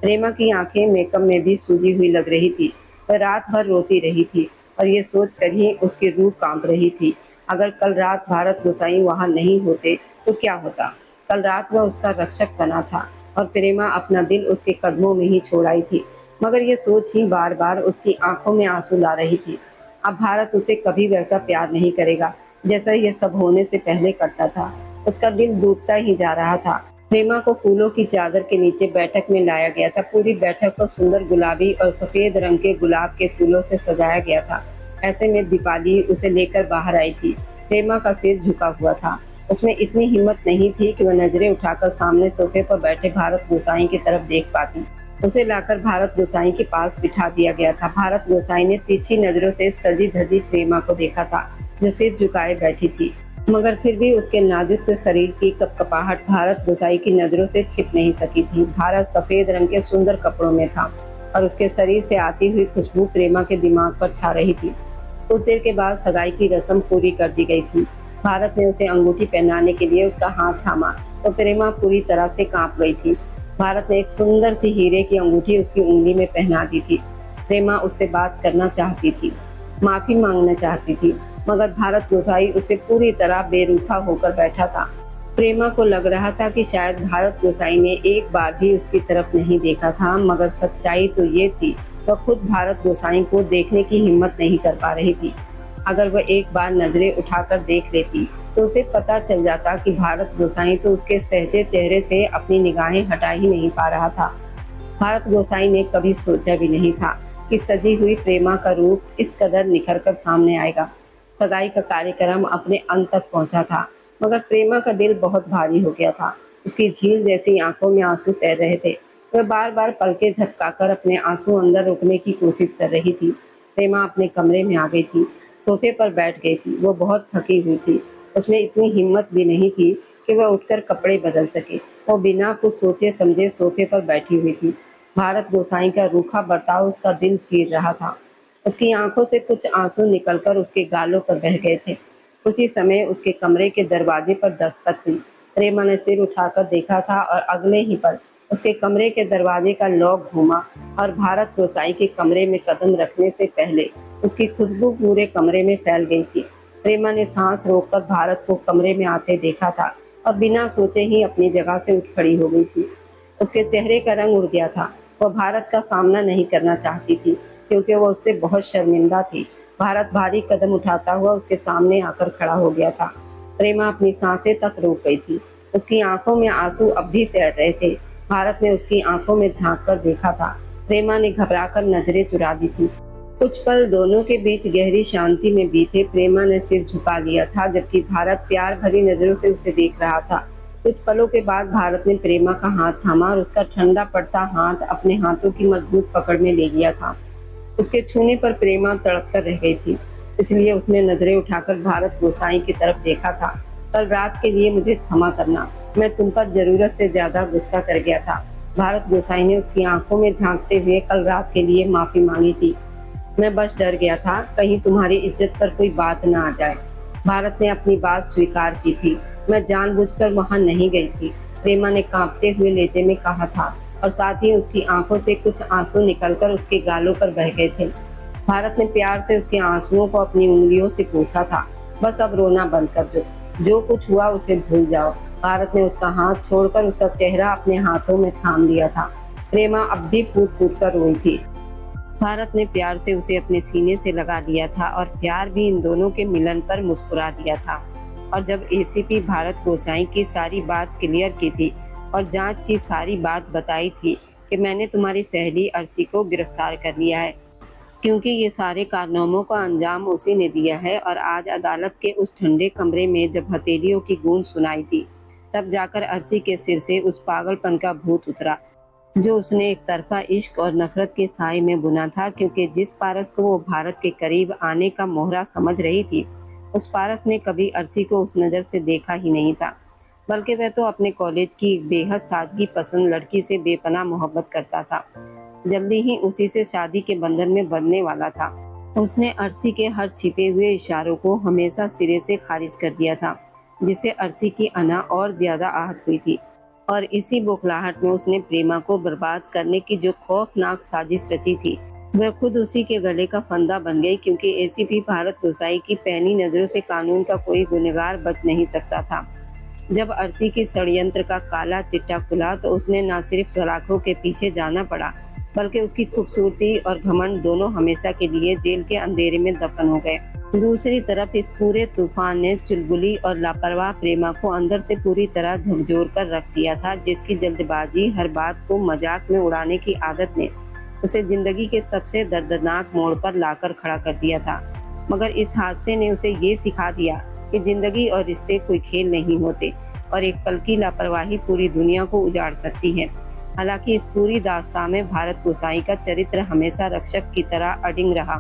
प्रेमा की आंखें मेकअप में भी सूजी हुई लग रही थी। वह रात भर रोती रही थी और ये सोच कर ही उसकी रूह कांप रही थी, अगर कल रात भारत गोसाई वहां नहीं होते तो क्या होता। कल रात वह उसका रक्षक बना था और प्रेमा अपना दिल उसके कदमों में ही छोड़ आई थी, मगर ये सोच ही बार बार उसकी आंखों में आंसू ला रही थी। अब भारत उसे कभी वैसा प्यार नहीं करेगा जैसा ये सब होने से पहले करता था। उसका दिल डूबता ही जा रहा था। प्रेमा को फूलों की चादर के नीचे बैठक में लाया गया था। पूरी बैठक को सुंदर गुलाबी और सफेद रंग के गुलाब के फूलों से सजाया गया था। ऐसे में दीपाली उसे लेकर बाहर आई थी। प्रेमा का सिर झुका हुआ था। उसमें इतनी हिम्मत नहीं थी कि वह नजरें उठाकर सामने सोफे पर बैठे भारत गोसाई की तरफ देख पाती। उसे लाकर भारत गोसाई के पास बिठा दिया गया था। भारत गोसाई ने तिरछी नजरों से सजी धजी प्रेमा को देखा था, जो सिर झुकाए बैठी थी, मगर फिर भी उसके नाजुक से शरीर की कपकपाहट भारत गोसाई की नजरों से छिप नहीं सकी थी। भारत सफेद रंग के सुंदर कपड़ों में था और उसके शरीर से आती हुई खुशबू प्रेमा के दिमाग पर छा रही थी। कुछ देर के बाद सगाई की रस्म पूरी कर दी गई थी। भारत ने उसे अंगूठी पहनाने के लिए उसका हाथ थामा तो प्रेमा पूरी तरह से कांप गई थी। भारत ने एक सुंदर सी हीरे की अंगूठी उसकी उंगली में पहना दी थी। प्रेमा उससे बात करना चाहती थी, माफी मांगना चाहती थी, मगर भारत गोसाई उससे पूरी तरह बेरुखा होकर बैठा था। प्रेमा को लग रहा था कि शायद भारत गोसाई ने एक बार भी उसकी तरफ नहीं देखा था, मगर सच्चाई तो ये थी वह खुद भारत गोसाई को देखने की हिम्मत नहीं कर पा रही थी। अगर वह एक बार नजरें उठाकर देख लेती तो उसे पता चल जाता कि भारत गोसाई तो उसके सहजे चेहरे से अपनी निगाहें हटा ही नहीं पा रहा था। भारत गोसाई ने कभी सोचा भी नहीं था कि सजी हुई प्रेमा का रूप इस कदर निखर कर सामने आएगा। सगाई का कार्यक्रम अपने अंत तक पहुंचा था, मगर प्रेमा का दिल बहुत भारी हो गया था। उसकी झील जैसी आंखों में आंसू तैर रहे थे। वह बार बार पलकें झपकाकर अपने आंसू अंदर रोकने की कोशिश कर रही थी। प्रेमा अपने कमरे में आ गई थी, सोफे पर बैठ गई थी। वो बहुत थकी हुई थी। उसमें इतनी हिम्मत भी नहीं थी कि वह उठकर कपड़े बदल सके। वो बिना कुछ सोचे समझे सोफे पर बैठी हुई थी। भारत गोसाई का रूखा बर्ताव उसका दिल चीर रहा था। उसकी आंखों से कुछ आंसू निकलकर उसके गालों पर बह गए थे। उसी समय उसके कमरे के दरवाजे पर दस्तक हुई। प्रेमा ने सिर उठाकर देखा था और अगले ही पल उसके कमरे के दरवाजे का लॉक घूमा और भारत गोसाई के कमरे में कदम रखने से पहले उसकी खुशबू पूरे कमरे में फैल गई थी। प्रेमा ने सांस रोककर भारत को कमरे में आते देखा था और बिना सोचे ही अपनी जगह से उठ खड़ी हो गई थी। उसके चेहरे का रंग उड़ गया था। वह भारत का सामना नहीं करना चाहती थी क्योंकि वह उससे बहुत शर्मिंदा थी। भारत भारी कदम उठाता हुआ उसके सामने आकर खड़ा हो गया था। प्रेमा अपनी सांसें तक रोक गई थी। उसकी आंखों में आंसू अब भी तैर रहे थे। भारत ने उसकी आंखों में झांक कर देखा था। प्रेमा ने घबराकर नजरें चुरा दी थी। कुछ पल दोनों के बीच गहरी शांति में बीते। प्रेमा ने सिर झुका लिया था जबकि भारत प्यार भरी नजरों से उसे देख रहा था। कुछ पलों के बाद भारत ने प्रेमा का हाथ थामा और उसका ठंडा पड़ता हाथ अपने हाथों की मजबूत पकड़ में ले लिया था। उसके छूने पर प्रेमा तड़प कर रह गई थी, इसलिए उसने नजरें उठाकर भारत गोसाई की तरफ देखा था। कल रात के लिए मुझे क्षमा करना, मैं तुम पर जरूरत से ज्यादा गुस्सा कर गया था। भारत गोसाई ने उसकी आंखों में झांकते हुए कल रात के लिए माफी मांगी थी। मैं बस डर गया था कहीं तुम्हारी इज्जत पर कोई बात न आ जाए। भारत ने अपनी बात स्वीकार की थी। मैं जानबूझकर वहां नहीं गई थी, प्रेमा ने कांपते हुए लहजे में कहा था और साथ ही उसकी आंखों से कुछ आंसू निकलकर उसके गालों पर बह गए थे। भारत ने प्यार से उसके आंसुओं को अपनी उंगलियों से पोंछा था। बस अब रोना बंद कर दो, जो कुछ हुआ उसे भूल जाओ। भारत ने उसका हाथ छोड़कर उसका चेहरा अपने हाथों में थाम लिया था। प्रेमा अब भी फूट फूट कर रोई थी। भारत ने प्यार से उसे अपने सीने से लगा लिया था और प्यार भी इन दोनों के मिलन पर मुस्कुरा दिया था। और जब एसीपी भारत गोसाई की सारी बात क्लियर की थी और जांच की सारी बात बताई थी कि मैंने तुम्हारी सहेली अर्शी को गिरफ्तार कर लिया है क्योंकि ये सारे कारनामों का अंजाम उसी ने दिया है, और आज अदालत के उस ठंडे कमरे में जब हथेलियों की गूंज सुनाई थी तब जाकर अर्शी के सिर से उस पागलपन का भूत उतरा जो उसने एक तरफा इश्क और नफरत के साए में बुना था। क्योंकि जिस पारस को वो भारत के करीब आने का मोहरा समझ रही थी, उस पारस ने कभी अर्शी को उस नज़र से देखा ही नहीं था, बल्कि वह तो अपने कॉलेज की बेहद सादगी पसंद लड़की से बेपनाह मोहब्बत करता था। जल्दी ही उसी से शादी के बंधन में बंधने वाला था। उसने अर्शी के हर छिपे हुए इशारों को हमेशा सिरे से खारिज कर दिया था, जिससे अर्शी की अना और ज्यादा आहत हुई थी। और इसी बौखलाहट में उसने प्रेमा को बर्बाद करने की जो खौफनाक साजिश रची थी, वह खुद उसी के गले का फंदा बन गई। क्योंकि एसीपी भारत गोसाई की पैनी नजरों से कानून का कोई गुनहगार बच नहीं सकता था। जब अर्शी की षड्यंत्र का काला चिट्टा खुला तो उसने न सिर्फ सलाखों के पीछे जाना पड़ा, बल्कि उसकी खूबसूरती और घमंड दोनों हमेशा के लिए जेल के अंधेरे में दफन हो गए। दूसरी तरफ इस पूरे तूफान ने चुलबुली और लापरवाह प्रेमा को अंदर से पूरी तरह झकझोर कर रख दिया था, जिसकी जल्दबाजी, हर बात को मजाक में उड़ाने की आदत ने उसे जिंदगी के सबसे दर्दनाक मोड़ पर लाकर खड़ा कर दिया था। मगर इस हादसे ने उसे ये सिखा दिया कि जिंदगी और रिश्ते कोई खेल नहीं होते और एक पल की लापरवाही पूरी दुनिया को उजाड़ सकती है। हालांकि इस पूरी दास्तान में भारत गोसाई का चरित्र हमेशा रक्षक की तरह अडिग रहा,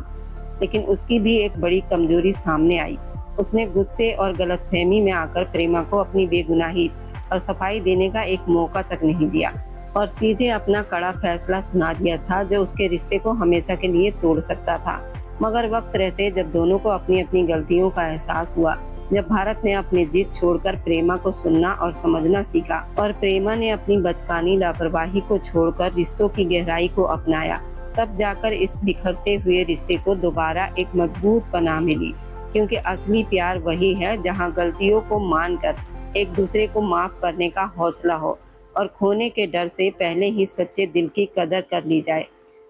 लेकिन उसकी भी एक बड़ी कमजोरी सामने आई। उसने गुस्से और गलतफहमी में आकर प्रेमा को अपनी बेगुनाही और सफाई देने का एक मौका तक नहीं दिया और सीधे अपना कड़ा फैसला सुना दिया था, जो उसके रिश्ते को हमेशा के लिए तोड़ सकता था। मगर वक्त रहते जब दोनों को अपनी अपनी गलतियों का एहसास हुआ, जब भारत ने अपनी जिद छोड़कर प्रेमा को सुनना और समझना सीखा और प्रेमा ने अपनी बचकानी लापरवाही को छोड़कर रिश्तों की गहराई को अपनाया, तब जाकर इस बिखरते हुए रिश्ते को दोबारा एक मजबूत पनाह मिली। क्योंकि असली प्यार वही है जहां गलतियों को मानकर एक दूसरे को माफ करने का हौसला हो और खोने के डर से पहले ही सच्चे दिल की कदर कर ली जाए।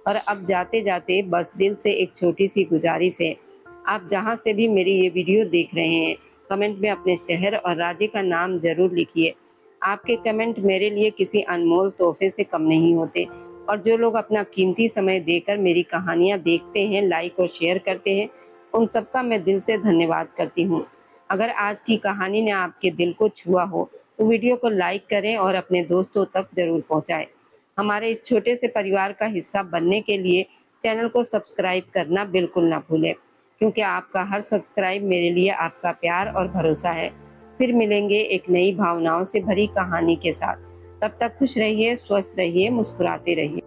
और अब जाते जाते बस दिल से एक छोटी सी गुजारिश है, आप जहां से भी मेरी ये वीडियो देख रहे हैं, कमेंट में अपने शहर और राज्य का नाम जरूर लिखिए। आपके कमेंट मेरे लिए किसी अनमोल तोहफे से कम नहीं होते और जो लोग अपना कीमती समय देकर मेरी कहानियां देखते हैं, लाइक और शेयर करते हैं, उन सबका मैं दिल से धन्यवाद करती हूँ। अगर आज की कहानी ने आपके दिल को छुआ हो तो वीडियो को लाइक करें और अपने दोस्तों तक जरूर पहुँचाएं। हमारे इस छोटे से परिवार का हिस्सा बनने के लिए चैनल को सब्सक्राइब करना बिल्कुल ना भूलें, क्योंकि आपका हर सब्सक्राइब मेरे लिए आपका प्यार और भरोसा है। फिर मिलेंगे एक नई भावनाओं से भरी कहानी के साथ। तब तक खुश रहिए, स्वस्थ रहिए, मुस्कुराते रहिए।